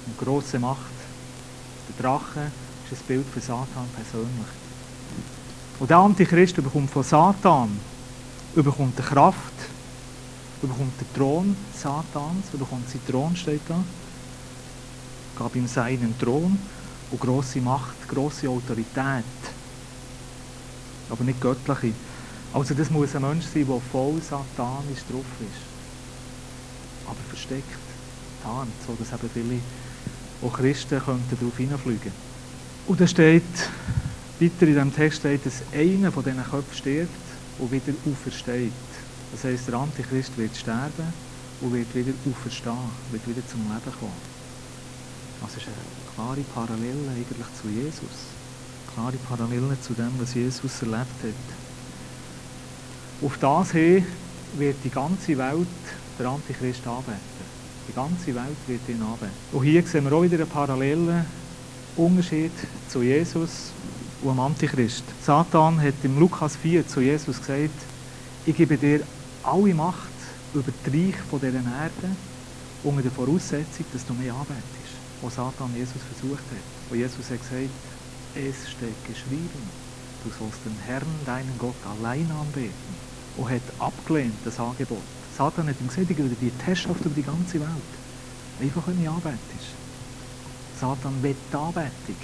Speaker 1: und große Macht. Der Drache ist ein Bild für Satan persönlich. Und der Antichrist bekommt von Satan bekommt die Kraft, bekommt den Thron Satans, bekommt sein Thron, steht da. Gab ihm seinen Thron und grosse Macht, grosse Autorität. Aber nicht göttliche. Also das muss ein Mensch sein, der voll satanisch drauf ist. Aber versteckt, tarnt, so dass eben viele auch Christen könnten darauf hineinfliegen. Und da steht, weiter in diesem Text steht, dass einer von diesen Köpfen stirbt und wieder aufersteht. Das heisst, der Antichrist wird sterben und wird wieder auferstehen, wird wieder zum Leben kommen. Also es ist eine klare Parallele eigentlich zu Jesus. Klare Parallele zu dem, was Jesus erlebt hat. Auf das hin wird die ganze Welt der Antichrist anbeten. Die ganze Welt wird ihn anbeten. Und hier sehen wir auch wieder einen parallelen Unterschied zu Jesus und dem Antichrist. Satan hat im Lukas 4 zu Jesus gesagt, ich gebe dir alle Macht über das Reich von dieser Erde unter der Voraussetzung, dass du mich anbetest. Wo Satan Jesus versucht hat. Und Jesus hat gesagt, es steht geschrieben, du sollst den Herrn, deinen Gott, allein anbeten. Und hat abgelehnt, das Angebot. Satan hat ihm gesagt, ich gebe dir die Herrschaft über die ganze Welt. Einfach, wenn du mich anbetest. Satan will die Anbetung.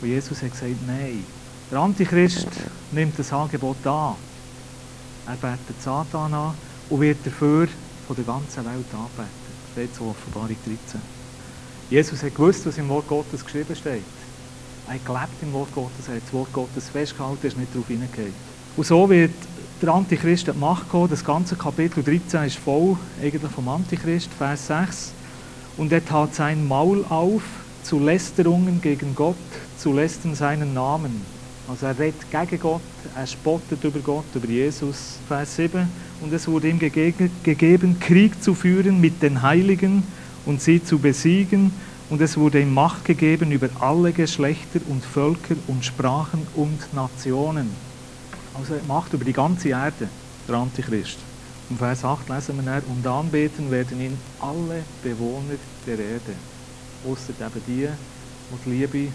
Speaker 1: Und Jesus hat gesagt, nein. Der Antichrist nimmt das Angebot an. Er betet Satan an und wird dafür von der ganzen Welt anbeten. Das steht so Offenbarung 13. Jesus hat gewusst, was im Wort Gottes geschrieben steht. Er hat gelebt im Wort Gottes, er hat das Wort Gottes festgehalten, ist nicht darauf hineingegangen. Und so wird der Antichrist an die Macht kommen. Das ganze Kapitel 13 ist voll eigentlich vom Antichrist, Vers 6. Und er tat sein Maul auf zu Lästerungen gegen Gott, zu lästern seinen Namen. Also er redet gegen Gott, er spottet über Gott, über Jesus. Vers 7. Und es wurde ihm gegeben, Krieg zu führen mit den Heiligen und sie zu besiegen. Und es wurde ihm Macht gegeben über alle Geschlechter und Völker und Sprachen und Nationen. Also Macht über die ganze Erde, der Antichrist. Und Vers 8 lesen wir dann, und anbeten werden ihn alle Bewohner der Erde. Ausser eben die Liebe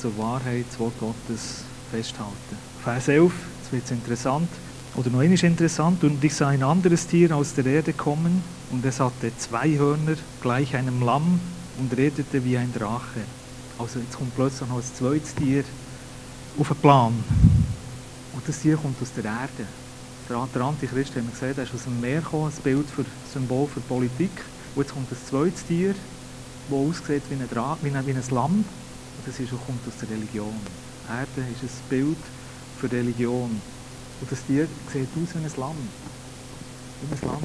Speaker 1: zur Wahrheit, das Wort Gottes festhalten. Vers 11, Jetzt wird es interessant, oder noch einmal interessant. Und ich sah ein anderes Tier aus der Erde kommen, und es hatte 2 Hörner, gleich einem Lamm, und redete wie ein Drache. Also jetzt kommt plötzlich noch ein zweites Tier auf den Plan. Und das Tier kommt aus der Erde. Der Antichrist, haben wir gesehen, der ist aus dem Meer gekommen, ein Bild für Symbol für Politik. Und jetzt kommt ein zweites Tier, das aussieht wie ein Lamm. Und das kommt aus der Religion. Erde ist ein Bild für Religion. Und das Tier sieht aus wie ein Lamm. Wie ein Lamm.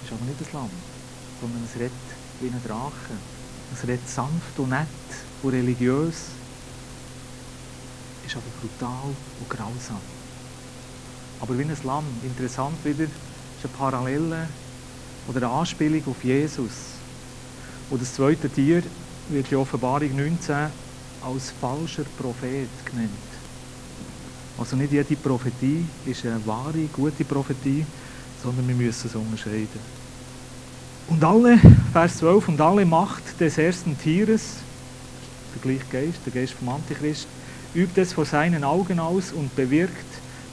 Speaker 1: Es ist aber nicht ein Lamm, sondern es redet wie ein Drache. Es redet sanft und nett und religiös. Ist aber brutal und grausam. Aber wie ein Lamm, interessant wieder, ist eine Parallele oder eine Anspielung auf Jesus. Und das zweite Tier wird in Offenbarung 19 als falscher Prophet genannt. Also nicht jede Prophetie ist eine wahre, gute Prophetie, sondern wir müssen es unterscheiden. Und alle, Vers 12, und alle Macht des ersten Tieres, der gleiche Geist, der Geist vom Antichrist, übt es vor seinen Augen aus und bewirkt,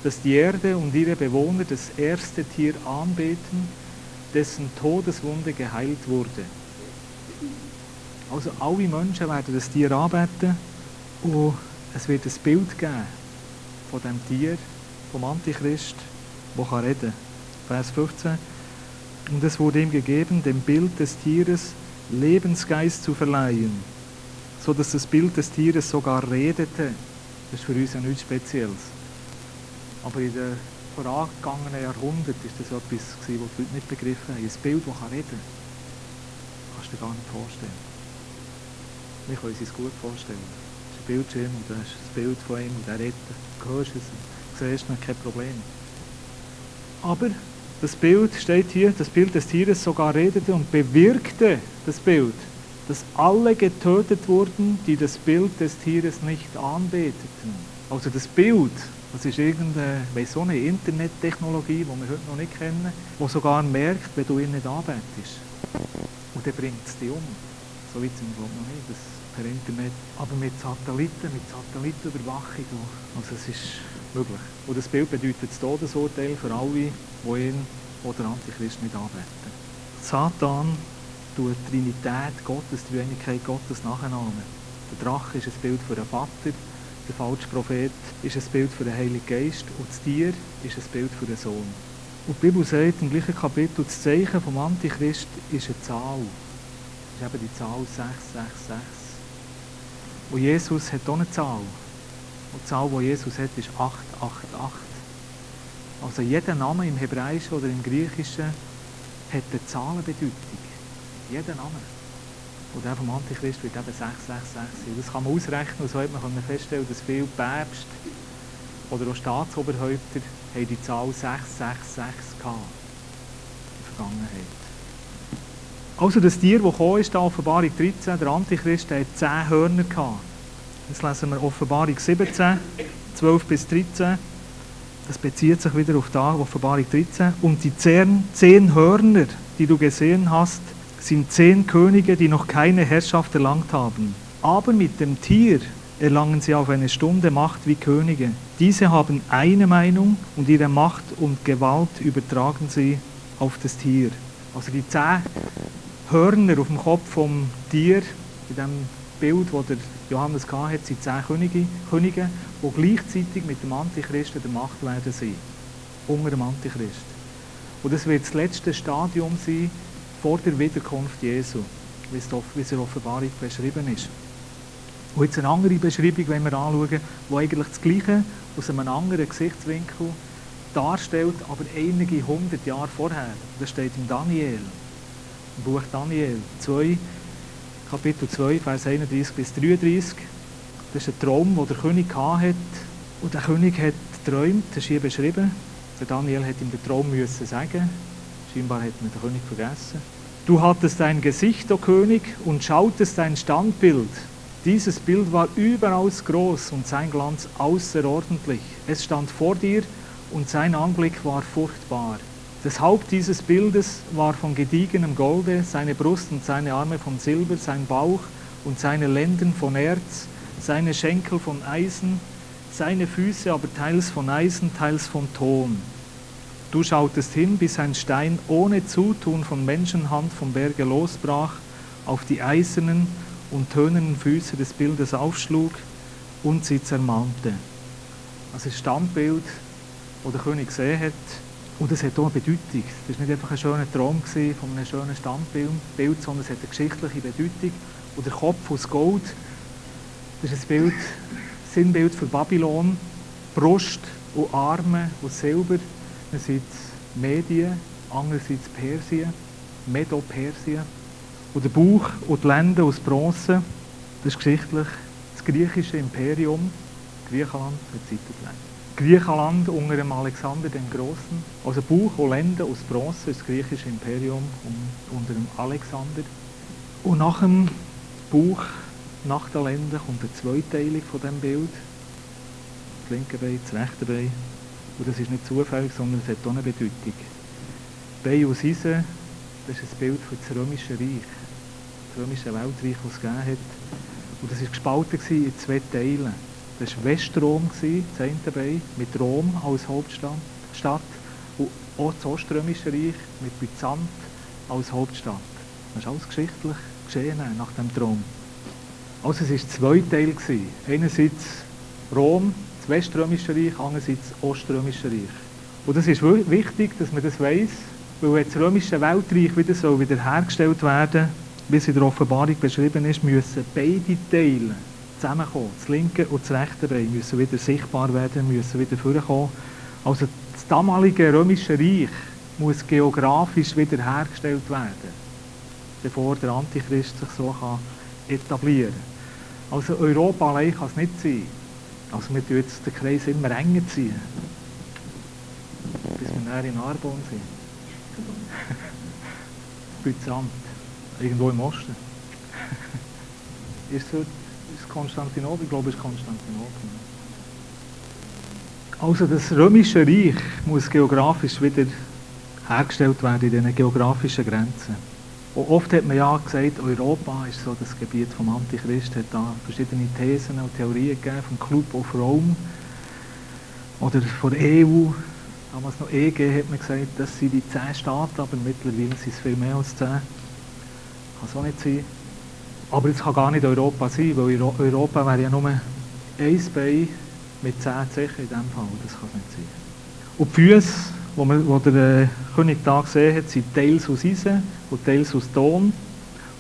Speaker 1: dass die Erde und ihre Bewohner das erste Tier anbeten, dessen Todeswunde geheilt wurde. Also alle Menschen werden das Tier anbeten und es wird ein Bild geben von dem Tier, vom Antichrist, der reden kann. Vers 15. Und es wurde ihm gegeben, dem Bild des Tieres Lebensgeist zu verleihen, so dass das Bild des Tieres sogar redete. Das ist für uns ja nichts Spezielles. Aber in den vorangegangenen Jahrhunderten war das etwas, was die Leute nicht begriffen haben. Ein Bild, das reden kann. Kannst du dir gar nicht vorstellen. Wir können es uns gut vorstellen. Das ist ein Bildschirm und da ist das Bild von ihm und der redet. Du hörst es und siehst noch kein Problem. Aber das Bild steht hier, das Bild des Tieres sogar redete und bewirkte das Bild, dass alle getötet wurden, die das Bild des Tieres nicht anbeteten. Also das Bild, das ist so eine Internettechnologie, die wir heute noch nicht kennen, die sogar merkt, wenn du ihn nicht anbetest. Und dann bringt es dich um. So weit sind wir noch nicht, das per Internet. Aber mit Satellitenüberwachung, also es ist möglich. Und das Bild bedeutet das Todesurteil für alle, die ihn oder Antichrist nicht anbeten. Satan tut die Trinität Gottes, die Dreieinigkeit Gottes nachahmen. Der Drache ist ein Bild für den Vater, der falsche Prophet ist ein Bild für den Heiligen Geist und das Tier ist ein Bild für den Sohn. Und die Bibel sagt im gleichen Kapitel, das Zeichen vom Antichrist ist eine Zahl. Das ist eben die Zahl 666. Und Jesus hat auch eine Zahl. Und die Zahl, die Jesus hat, ist 888. Also jeder Name im Hebräischen oder im Griechischen hat eine Zahlenbedeutung. Jeder Name. Und der vom Antichrist wird eben 666 sein. Das kann man ausrechnen und so hat man feststellen, dass viele Päpste oder auch Staatsoberhäupter haben die Zahl 666 gehabt in der Vergangenheit. Also das Tier, das gekommen ist, Offenbarung 13, der Antichrist, der hat 10 Hörner gehabt. Jetzt lesen wir Offenbarung 17, 12 bis 13. Das bezieht sich wieder auf die Offenbarung 13. Und die 10 Hörner, die du gesehen hast, sind 10 Könige, die noch keine Herrschaft erlangt haben. Aber mit dem Tier erlangen sie auf eine Stunde Macht wie Könige. Diese haben eine Meinung und ihre Macht und Gewalt übertragen sie auf das Tier. Also die 10 Hörner auf dem Kopf vom Tier, in dem Bild, das der Johannes hatte, sind 10 Könige, die gleichzeitig mit dem Antichrist der Macht werden sein. Unter dem Antichrist. Und das wird das letzte Stadium sein vor der Wiederkunft Jesu, wie es in der Offenbarung beschrieben ist. Und jetzt eine andere Beschreibung, wenn wir anschauen, die eigentlich das Gleiche aus einem anderen Gesichtswinkel darstellt, aber einige 100 Jahre vorher. Das steht im Daniel, im Buch Daniel 2, Kapitel 2, Vers 31 bis 33. Das ist ein Traum, den der König hatte. Und der König hat geträumt, das ist hier beschrieben. Der Daniel hat ihm den Traum müssen sagen. Scheinbar hat man den König vergessen. Du hattest ein Gesicht, o König, und schautest ein Standbild. Dieses Bild war überaus groß und sein Glanz außerordentlich. Es stand vor dir und sein Anblick war furchtbar. Das Haupt dieses Bildes war von gediegenem Golde, seine Brust und seine Arme von Silber, sein Bauch und seine Lenden von Erz, seine Schenkel von Eisen, seine Füße aber teils von Eisen, teils von Ton. Du schautest hin, bis ein Stein ohne Zutun von Menschenhand vom Berge losbrach, auf die eisernen und tönernen Füße des Bildes aufschlug und sie zermalmte. Also ein Standbild, das der König gesehen hat. Und das hat auch eine Bedeutung. Das war nicht einfach ein schöner Traum von einem schönen Standbild, sondern es hat eine geschichtliche Bedeutung. Und der Kopf aus Gold, das ist ein Sinnbild für Babylon. Brust und Arme aus Silber, einerseits Medien, andererseits Persien, Medo-Persien. Und der Bauch und die Lenden aus Bronze, das ist geschichtlich das griechische Imperium, Griechenland mit Seitenlänge. Griechenland unter dem Alexander dem Großen, also Bauch und Lenden aus Bronze, ist das griechische Imperium unter dem Alexander. Und nach dem Bauch, nach den Lenden, kommt eine Zweiteilung von diesem Bild. Das linke Bein, das rechte Bein. Und das ist nicht zufällig, sondern es hat auch eine Bedeutung. Bein aus Eisen, das ist ein Bild für das Römische Reich. Das Römische Weltreich, das es gegeben hat. Und das war gespalten in zwei Teile. Das war Westrom, das eine Bein, mit Rom als Hauptstadt. Und auch das Oströmische Reich mit Byzanz als Hauptstadt. Das ist alles geschichtlich geschehen nach dem Traum. Also es war zwei Teile. Einerseits Rom, das Weströmische Reich, andererseits das Oströmische Reich. Und das ist wichtig, dass man das weiss, weil wenn das Römische Weltreich wieder hergestellt werden soll, wie es in der Offenbarung beschrieben ist, müssen beide Teile zusammenkommen. Das linke und das rechte Bein müssen wieder sichtbar werden, müssen wieder vorkommen. Also das damalige Römische Reich muss geografisch wieder hergestellt werden, bevor der Antichrist sich so etablieren kann. Also Europa allein kann es nicht sein. Also wir ziehen jetzt den Kreis immer enger ziehen, bis wir näher in Arbon sind. Byzanz, irgendwo im Osten. Ist es Konstantinopel? Ich glaube, es ist Konstantinopel. Also das Römische Reich muss geografisch wieder hergestellt werden in diesen geografischen Grenzen. Und oft hat man ja gesagt, Europa ist so das Gebiet vom Antichrist, hat da verschiedene Thesen und Theorien gegeben, vom Club of Rome oder von der EU. Damals noch EG hat man gesagt, das sind die 10 Staaten, aber mittlerweile sind es viel mehr als 10. Kann es auch nicht sein. Aber es kann gar nicht Europa sein, weil Europa wäre ja nur ein Bein mit 10 Zechen in diesem Fall. Das kann es nicht sein. Und die Füße, die der König da gesehen hat, sind teils aus Eisen und teils aus Ton.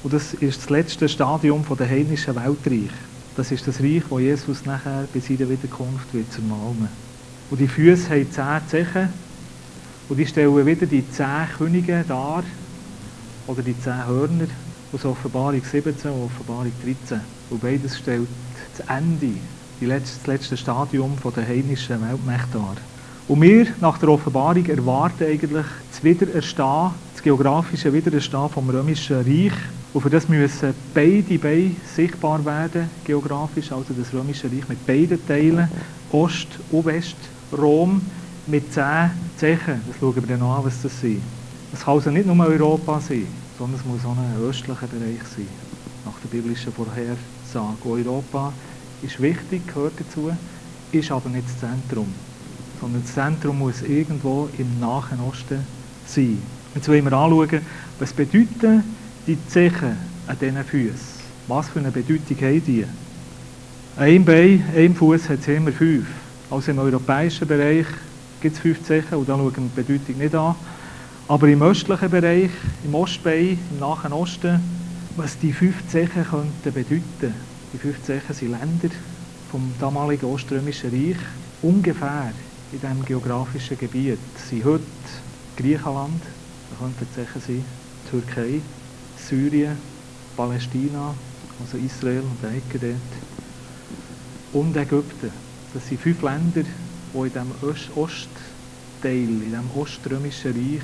Speaker 1: Und das ist das letzte Stadium des heidnischen Weltreichs. Das ist das Reich, das Jesus nachher bei seiner Wiederkunft wird zermalmen. Und die Füße haben 10 Zechen und die stellen wieder die 10 Könige dar, oder die 10 Hörner aus Offenbarung 17 und Offenbarung 13. Und beides stellt das Ende, das letzte Stadium der heidnischen Weltmächte dar. Und wir nach der Offenbarung erwarten eigentlich das Wiedererstehen, das geografische Wiedererstehen vom Römischen Reich. Und für das müssen beide Beine sichtbar werden, geografisch, also das Römische Reich mit beiden Teilen, Ost und West, Rom mit 10 Zechen. Das schauen wir dann an, was das sind. Es kann also nicht nur Europa sein, sondern es muss auch ein östlicher Bereich sein, nach der biblischen Vorhersage. Europa ist wichtig, gehört dazu, ist aber nicht das Zentrum, sondern das Zentrum muss irgendwo im Nahen Osten sein. Jetzt wollen wir anschauen, was bedeuten die Zechen an diesen Füßen. Was für eine Bedeutung haben die? Ein Bein, ein Fuß hat es immer 5. Also im europäischen Bereich gibt es 5 Zechen und da schauen wir die Bedeutung nicht an. Aber im östlichen Bereich, im Ostbein, im Nahen Osten, was die 5 Zechen könnten bedeuten. Die 5 Zechen sind Länder vom damaligen Oströmischen Reich, ungefähr in diesem geografischen Gebiet. Das sind heute Griechenland, da könnten Zechen sein, Türkei, Syrien, Palästina, also Israel und die Ecke dort, und Ägypten. Das sind 5 Länder, die in diesem Ostteil, in diesem Oströmischen Reich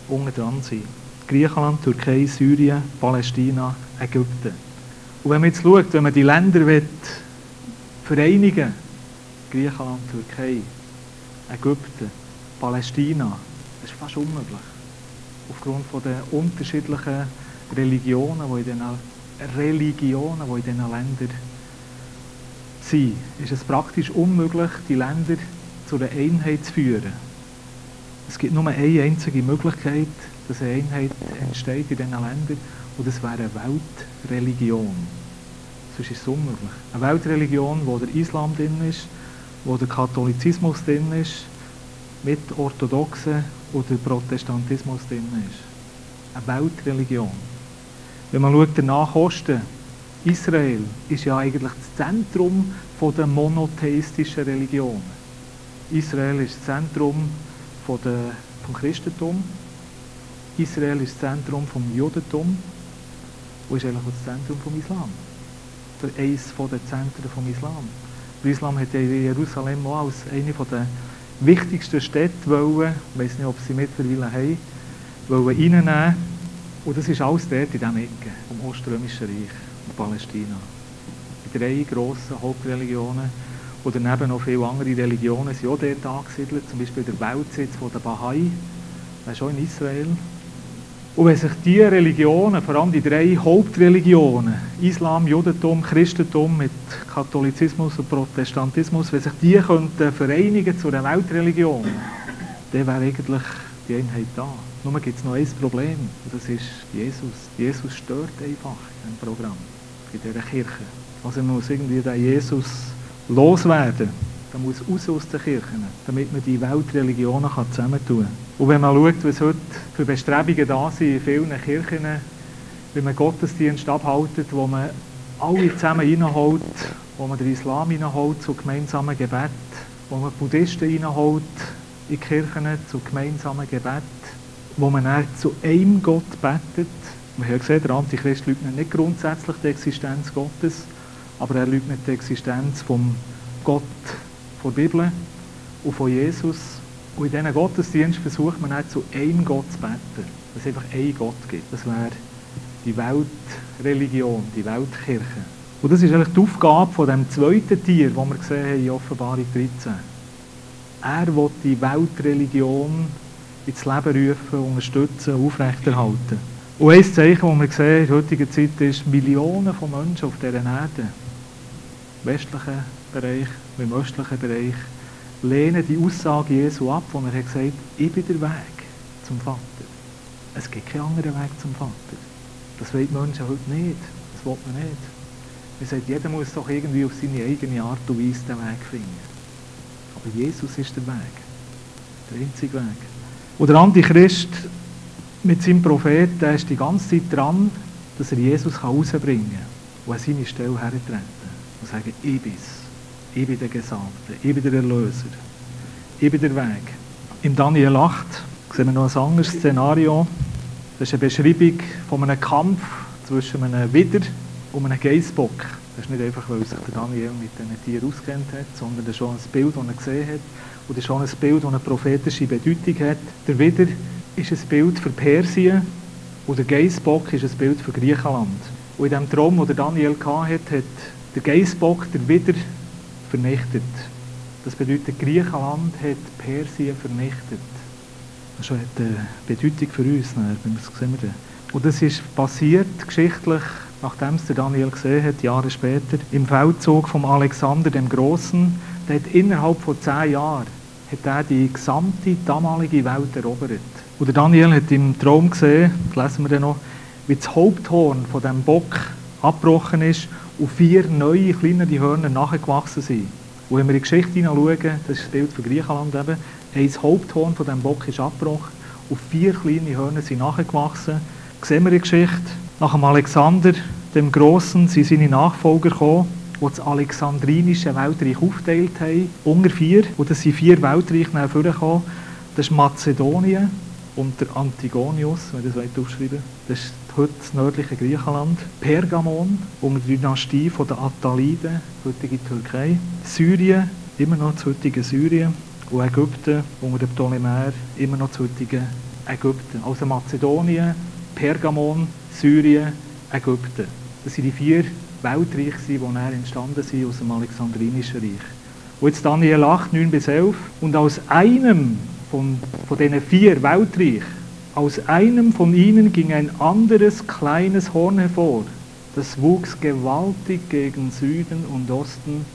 Speaker 1: unten dran sind. Griechenland, Türkei, Syrien, Palästina, Ägypten. Und wenn man jetzt schaut, wenn man die Länder vereinigen will, Griechenland, Türkei, Ägypten, Palästina, das ist fast unmöglich. Aufgrund der unterschiedlichen Religionen, die in diesen Ländern sind, ist es praktisch unmöglich, die Länder zu einer Einheit zu führen. Es gibt nur eine einzige Möglichkeit, dass eine Einheit entsteht in diesen Ländern, und das wäre eine Weltreligion. Sonst ist es unmöglich. Eine Weltreligion, wo der Islam drin ist, wo der Katholizismus drin ist, mit Orthodoxen oder Protestantismus drin ist. Eine Weltreligion. Wenn man schaut, der Nahe Osten, Israel ist ja eigentlich das Zentrum der monotheistischen Religion. Israel ist das Zentrum vom Christentum. Israel ist das Zentrum vom Judentum. Und ist eigentlich auch das Zentrum vom Islam. Eines der Zentren vom Islam. Der Islam hat Jerusalem auch als eine der wichtigsten Städte wollen, ich weiß nicht, ob sie mittlerweile haben, reinnehmen. Und das ist alles dort in dieser Ecke, vom Oströmischen Reich und Palästina. Die 3 grossen Hauptreligionen und daneben noch viele andere Religionen sind auch dort angesiedelt, zum Beispiel der Weltsitz der Bahai, das ist auch in Israel. Und wenn sich diese Religionen, vor allem die 3 Hauptreligionen, Islam, Judentum, Christentum mit Katholizismus und Protestantismus, wenn sich die könnten vereinigen zu einer Weltreligion, dann wäre eigentlich die Einheit da. Nur gibt es noch ein Problem, und das ist Jesus. Jesus stört einfach im Programm, in dieser Kirche. Also man muss irgendwie den Jesus loswerden. Der muss raus aus den Kirchen, damit man die Weltreligionen zusammentun kann. Und wenn man schaut, was heute für Bestrebungen da sind in vielen Kirchen, wenn man Gottesdienst abhaltet, wo man alle zusammen reinholt, wo man den Islam reinholt zu gemeinsamen Gebet, wo man Buddhisten reinholt in die Kirchen zu gemeinsamen Gebet, wo man dann zu einem Gott betet. Wir haben gesehen, der Antichrist leugnet nicht grundsätzlich die Existenz Gottes, aber er leugnet die Existenz vom Gott von der Bibel und von Jesus. Und in diesen Gottesdienst versucht man auch zu einem Gott zu beten, dass es einfach einen Gott gibt. Das wäre die Weltreligion, die Weltkirche. Und das ist eigentlich die Aufgabe von dem zweiten Tier, das wir gesehen haben in Offenbarung 13. Er will die Weltreligion ins Leben rufen, unterstützen, aufrechterhalten. Und ein Zeichen, das wir sehen in der heutigen Zeit, ist, Millionen von Menschen auf dieser Erde, im westlichen Bereich, im östlichen Bereich, lehnen die Aussage Jesu ab, wo er hat gesagt, ich bin der Weg zum Vater. Es gibt keinen anderen Weg zum Vater. Das wollen die Menschen heute nicht. Das will man nicht. Man sagt, jeder muss doch irgendwie auf seine eigene Art und Weise den Weg finden. Aber Jesus ist der Weg. Der einzige Weg. Und der Antichrist mit seinem Propheten, der ist die ganze Zeit dran, dass er Jesus herausbringen kann und an seine Stelle hertreten und sagen, ich bin's. Ich bin der Gesalbte, ich bin der Erlöser, ich bin der Weg. Im Daniel 8 sehen wir noch ein anderes Szenario. Das ist eine Beschreibung von einem Kampf zwischen einem Widder und einem Geißbock. Das ist nicht einfach, weil sich der Daniel mit diesen Tieren auskennt hat, sondern das ist schon ein Bild, das er gesehen hat. Und das ist schon ein Bild, das eine prophetische Bedeutung hat. Der Widder ist ein Bild für Persien und der Geißbock ist ein Bild für Griechenland. Und in dem Traum, den Daniel hatte, hat der Geißbock der Widder vernichtet. Das bedeutet, Griechenland hat Persien vernichtet. Das ist eine Bedeutung für uns. Das sehen wir dann. Und das ist passiert, geschichtlich, nachdem es der Daniel gesehen hat, Jahre später, im Feldzug von Alexander dem Großen. Der hat innerhalb von 10 Jahren hat er die gesamte damalige Welt erobert. Und der Daniel hat im Traum gesehen, das lesen wir dann noch, wie das Haupthorn von dem Bock abgebrochen ist und 4 neue, kleinere Hörner nachgewachsen sind. Und wenn wir in die Geschichte hineinschauen, das ist das Bild für Griechenland eben, ein Haupthorn von diesem Bock ist abgebrochen und 4 kleine Hörner sind nachgewachsen. Sehen wir in der Geschichte, nach dem Alexander dem Grossen sind seine Nachfolger gekommen, die das alexandrinische Weltreich aufgeteilt haben, unter 4. Und das sind 4 Weltreiche nachher vorgekommen. Das ist Mazedonien und der Antigonius, wenn ihr das aufschreiben wollt. Das ist heute das nördliche Griechenland. Pergamon unter der Dynastie der Attaliden, heutige Türkei. Syrien, immer noch das heutige Syrien. Und Ägypten unter den Ptolemäern, immer noch das heutige Ägypten. Also Mazedonien, Pergamon, Syrien, Ägypten. Das sind die 4 Weltreiche, die nachher entstanden sind aus dem Alexandrinischen Reich. Und jetzt Daniel 8, 9 bis 11. Und aus einem von diesen 4 Weltreichen, aus einem von ihnen ging ein anderes kleines Horn hervor. Das wuchs gewaltig gegen Süden und Osten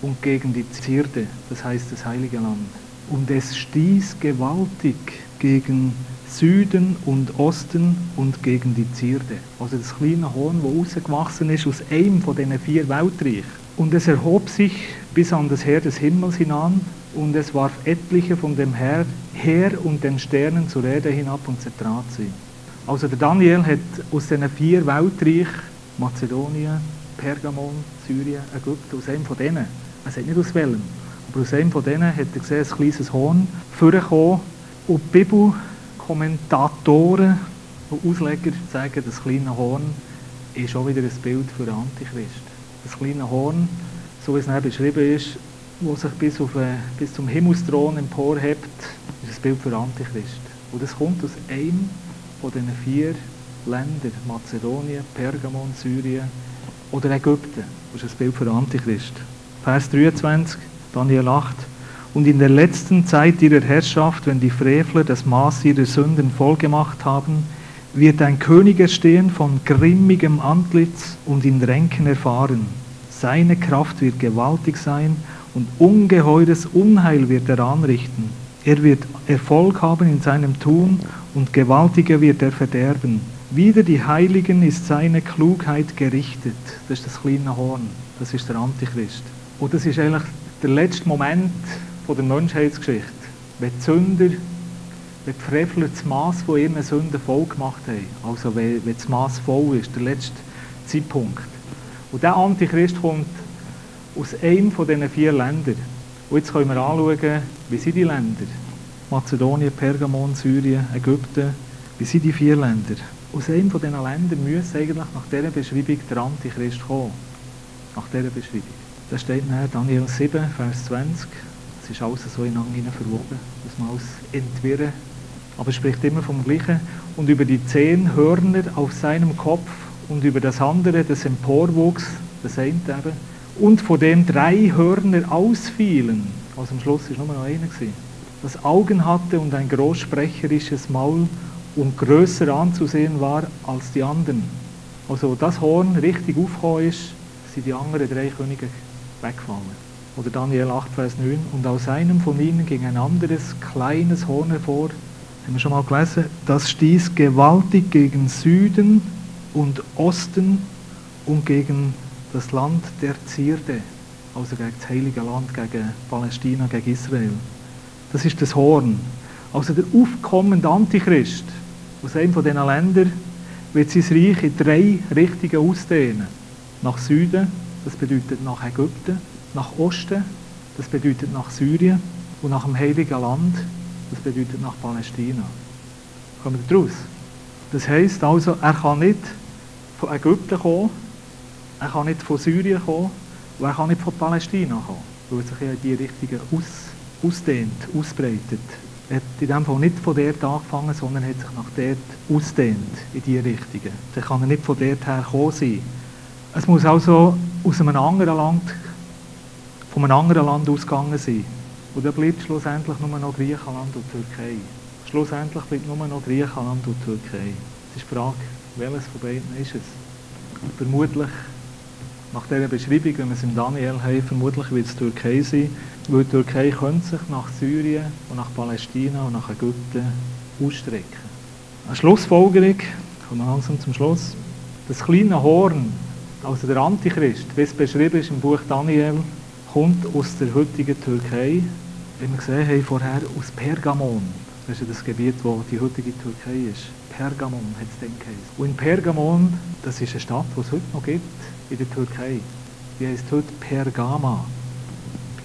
Speaker 1: und gegen die Zierde, das heißt das Heilige Land. Und es stieß gewaltig gegen Süden und Osten und gegen die Zierde. Also das kleine Horn, das rausgewachsen ist aus einem von diesen 4 Weltreichen. Und es erhob sich bis an das Heer des Himmels hinan, und es warf etliche von dem Heer und den Sternen zur Erde hinab und zertrat sie. Also der Daniel hat aus diesen 4 Weltreichen, Mazedonien, Pergamon, Syrien, Ägypten, aus einem von denen, er sagt nicht aus welchem, aber aus einem von denen hat er gesehen, ein kleines Horn vorgekommen. Und die Bibelkommentatoren und Ausleger sagen, das kleine Horn ist auch wieder ein Bild für den Antichrist. Das kleine Horn, so wie es dann beschrieben ist, das sich bis zum Himmelsthron emporhebt, ist ein Bild für den Antichrist. Und das kommt aus einem von diesen 4 Ländern, Mazedonien, Pergamon, Syrien oder Ägypten. Das ist ein Bild für den Antichrist. Vers 23, Daniel 8. Und in der letzten Zeit ihrer Herrschaft, wenn die Frevler das Maß ihrer Sünden vollgemacht haben, wird ein König erstehen von grimmigem Antlitz und in Ränken erfahren. Seine Kraft wird gewaltig sein und ungeheures Unheil wird er anrichten. Er wird Erfolg haben in seinem Tun und gewaltiger wird er verderben. Wider die Heiligen ist seine Klugheit gerichtet. Das ist das kleine Horn, das ist der Antichrist. Und das ist eigentlich der letzte Moment von der Menschheitsgeschichte. Wenn die Sünder, wenn die Frevler das Maß von ihren Sünden voll gemacht haben, also wenn das Maß voll ist, der letzte Zeitpunkt. Und der Antichrist kommt aus einem von diesen 4 Ländern. Und jetzt können wir anschauen, wie sind die Länder? Mazedonien, Pergamon, Syrien, Ägypten. Wie sind die 4 Länder? Aus einem von diesen Ländern müsste eigentlich nach dieser Beschreibung der Antichrist kommen. Nach dieser Beschreibung. Da steht nachher Daniel 7, Vers 20. Es ist alles so ineinander verwoben, muss man alles entwirren. Aber es spricht immer vom Gleichen. Und über die 10 Hörner auf seinem Kopf und über das andere des Emporwuchs, das eine eben, und von dem 3 Hörner ausfielen. Also am Schluss war nur noch einer. Das Augen hatte und ein großsprecherisches Maul und grösser anzusehen war als die anderen. Also das Horn richtig aufgekommen ist, sind die anderen 3 Könige weggefallen. Oder Daniel 8, Vers 9. Und aus einem von ihnen ging ein anderes, kleines Horn hervor. Haben wir schon mal gelesen. Das stieß gewaltig gegen Süden und Osten und gegen das Land der Zierde. Also gegen das Heilige Land, gegen Palästina, gegen Israel. Das ist das Horn. Also der aufkommende Antichrist aus einem von diesen Ländern wird sein Reich in 3 Richtungen ausdehnen. Nach Süden, das bedeutet nach Ägypten. Nach Osten, das bedeutet nach Syrien. Und nach dem Heiligen Land, das bedeutet nach Palästina. Kommen wir daraus? Das heisst also, er kann nicht von Ägypten kommen, er kann nicht von Syrien kommen und er kann nicht von Palästina kommen, weil er sich in diese Richtungen ausdehnt, ausbreitet. Er hat in dem Fall nicht von dort angefangen, sondern hat sich nach dort ausdehnt, in diese Richtungen. Dann kann er nicht von dort her gekommen sein. Es muss also aus einem anderen Land, von einem anderen Land ausgegangen sein. Und dann bleibt schlussendlich nur noch Griechenland und Türkei. Schlussendlich bleibt nur noch Griechenland und Türkei. Das ist die Frage, welches von beiden ist es? Vermutlich, nach dieser Beschreibung, wenn wir es im Daniel haben, vermutlich wird es Türkei sein, weil die Türkei könnte sich nach Syrien und nach Palästina und nach Ägypten ausstrecken. Eine Schlussfolgerung, kommen wir langsam zum Schluss. Das kleine Horn, also der Antichrist, wie es beschrieben ist im Buch Daniel, kommt aus der heutigen Türkei, wie wir gesehen haben vorher, aus Pergamon. Das ist ja das Gebiet, wo die heutige Türkei ist. Pergamon hat es dann geheißen. Und in Pergamon, das ist eine Stadt, die es heute noch gibt, in der Türkei. Die heisst heute Pergama.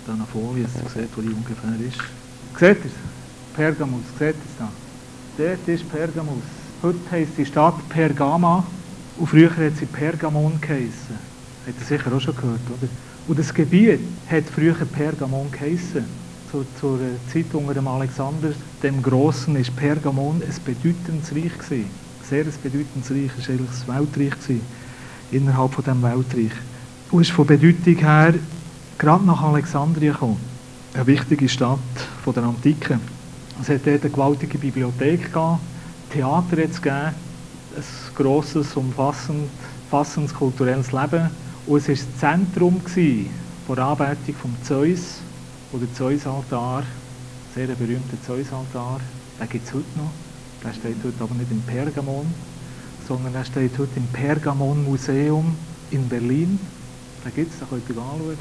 Speaker 1: Da eine Folie, dass ihr seht, wo die ungefähr ist. Seht ihr es? Pergamus, seht ihr es da? Dort ist Pergamus. Heute heisst die Stadt Pergama und früher hat sie Pergamon geheissen. Habt ihr sicher auch schon gehört, oder? Und das Gebiet hat früher Pergamon geheissen. Zur Zeit unter dem Alexander dem Grossen war Pergamon ein bedeutendes Reich gewesen. Sehr ein bedeutendes Reich. Es war eigentlich das Weltreich gewesen, innerhalb von diesem Weltreich. Und ist von Bedeutung her gerade nach Alexandria gekommen. Eine wichtige Stadt von der Antike. Es hat dort eine gewaltige Bibliothek gegeben, Theater hat es gegeben, ein grosses, umfassendes kulturelles Leben. Und es war das Zentrum von der Anbetung vom Zeus oder Zeus-Altar, sehr berühmter Zeus-Altar, den gibt es heute noch. Der steht heute aber nicht im Pergamon, sondern der steht heute im Pergamon-Museum in Berlin. Den gibt es, den könnt ihr anschauen.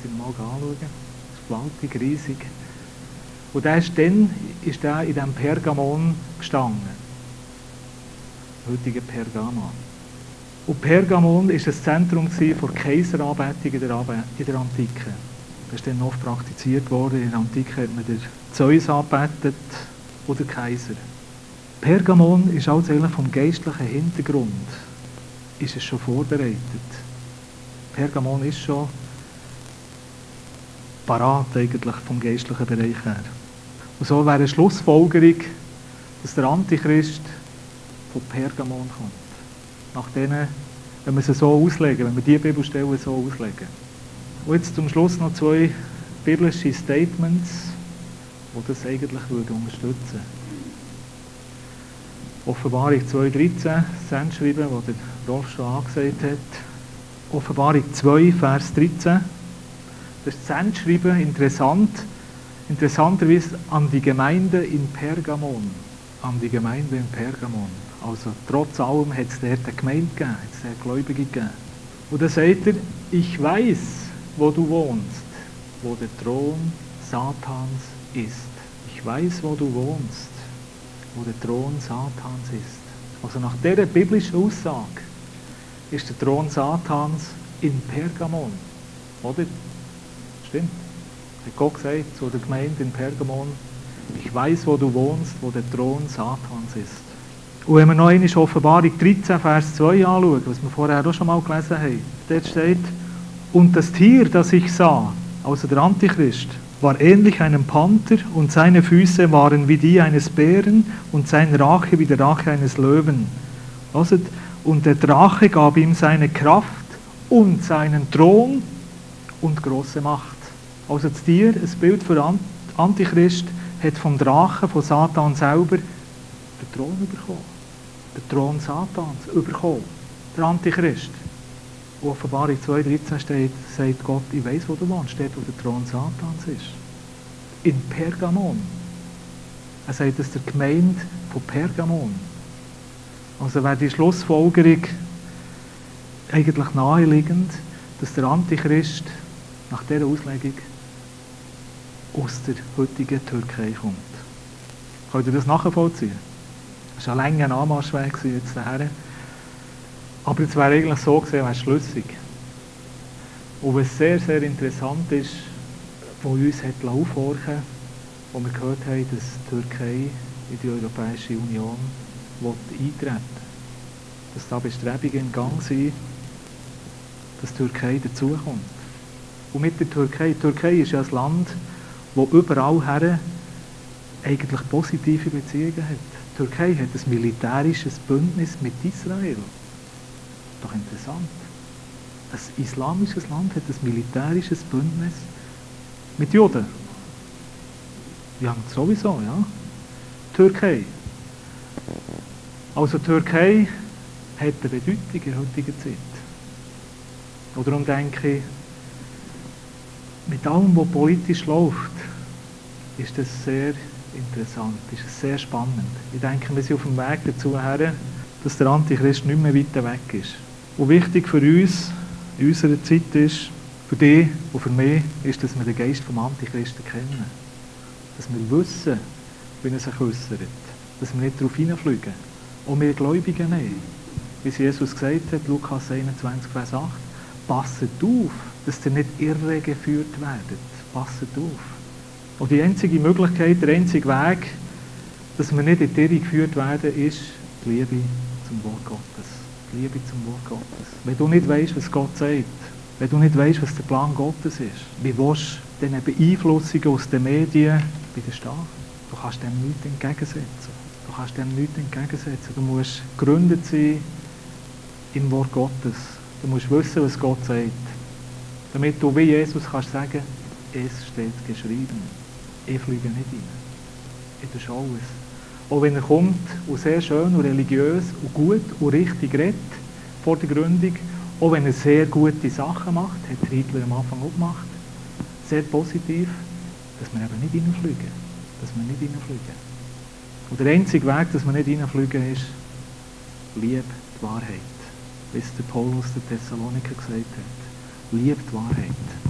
Speaker 1: Den mal anschauen. Das ist gewaltig, riesig. Und der ist dann in diesem Pergamon gestanden. Heutige Pergamon. Und Pergamon war ein Zentrum der Kaiseranbetung in der Antike. Das ist dann oft praktiziert worden. In der Antike hat man den Zeus angebetet oder Kaiser. Pergamon ist also eigentlich vom geistlichen Hintergrund ist es schon vorbereitet. Pergamon ist schon parat eigentlich vom geistlichen Bereich her. Und so wäre eine Schlussfolgerung, dass der Antichrist von Pergamon kommt. Nach denen, wenn wir es so auslegen, wenn wir diese Bibelstellen so auslegen. Und jetzt zum Schluss noch 2 biblische Statements, die das eigentlich unterstützen würden. Offenbarung 2,13, das Sendschreiben, das der Rolf schon angesagt hat. Offenbarung 2, Vers 13. Das ist das Sendschreiben, interessanterweise an die Gemeinde in Pergamon. An die Gemeinde in Pergamon. Also trotz allem hat es dort eine Gemeinde gegeben, hat es dort Gläubige gegeben. Und dann sagt er, ich weiß, wo du wohnst, wo der Thron Satans ist. Ich weiß, wo du wohnst, wo der Thron Satans ist. Also nach dieser biblischen Aussage ist der Thron Satans in Pergamon. Oder? Stimmt. Hat Gott gesagt zu der Gemeinde in Pergamon, ich weiß, wo du wohnst, wo der Thron Satans ist. Und wenn wir noch einmal Offenbarung 13, Vers 2 anschauen, was wir vorher auch schon mal gelesen haben, dort steht, und das Tier, das ich sah, also der Antichrist, war ähnlich einem Panther und seine Füße waren wie die eines Bären und seine Rache wie der Rache eines Löwen. Also, und der Drache gab ihm seine Kraft und seinen Thron und große Macht. Also das Tier, ein Bild für Antichrist, hat vom Drachen, von Satan selber, den Thron bekommen. Den Thron Satans bekommen. Der Antichrist. Offenbarung 2,13 steht, sagt Gott, ich weiß, wo du wohnst, steht, wo der Thron Satans ist. In Pergamon. Er sagt es der Gemeinde von Pergamon. Also wäre die Schlussfolgerung eigentlich naheliegend, dass der Antichrist nach dieser Auslegung aus der heutigen Türkei kommt. Könnt ihr das nachvollziehen? Das war ein langer Anmarschweg jetzt daher. Aber es wäre eigentlich so gesehen, wäre es schlüssig. Und was sehr, sehr interessant ist, was uns hat aufhorchen, wo wir gehört haben, dass die Türkei in die Europäische Union eintreten will. Dass da Bestrebungen in Gang sind, dass die Türkei dazukommt. Und mit der Türkei, die Türkei ist ja ein Land, das überall her eigentlich positive Beziehungen hat. Die Türkei hat ein militärisches Bündnis mit Israel. Doch interessant. Ein islamisches Land hat ein militärisches Bündnis mit Juden. Ja, sowieso, ja. Türkei. Also die Türkei hat eine Bedeutung in der heutigen Zeit. Und darum denke ich, mit allem, was politisch läuft, ist das sehr interessant, ist es sehr spannend. Ich denke, wir sind auf dem Weg dazu her, dass der Antichrist nicht mehr weit weg ist. Und wichtig für uns in unserer Zeit ist, für dich und für mich, ist, dass wir den Geist vom Antichristen kennen. Dass wir wissen, wie er sich äußert. Dass wir nicht darauf hineinfliegen. Und wir Gläubigen nicht. Wie es Jesus gesagt hat, Lukas 21, Vers 8, passet auf, dass ihr nicht irregeführt werdet. Passet auf. Und die einzige Möglichkeit, der einzige Weg, dass wir nicht in die Irre geführt werden, ist die Liebe zum Wort Gottes. Die Liebe zum Wort Gottes. Wenn du nicht weißt, was Gott sagt, wenn du nicht weißt, was der Plan Gottes ist, wie willst du diesen Beeinflussungen aus den Medien widerstehen? Du kannst dem nichts entgegensetzen. Du kannst dem nichts entgegensetzen. Du musst gegründet sein im Wort Gottes. Du musst wissen, was Gott sagt. Damit du wie Jesus kannst sagen, es steht geschrieben. Ich fliege nicht rein. Ich durchschaue es. Auch wenn er kommt und sehr schön und religiös und gut und richtig redet vor der Gründung auch wenn er sehr gute Sachen macht, hat Hitler am Anfang auch gemacht, sehr positiv, dass wir eben nicht reinfliegen. Dass wir nicht reinfliegen. Und der einzige Weg, dass wir nicht reinfliegen, ist, lieb die Wahrheit. Wie es der Paulus der Thessaloniker gesagt hat. Lieb die Wahrheit.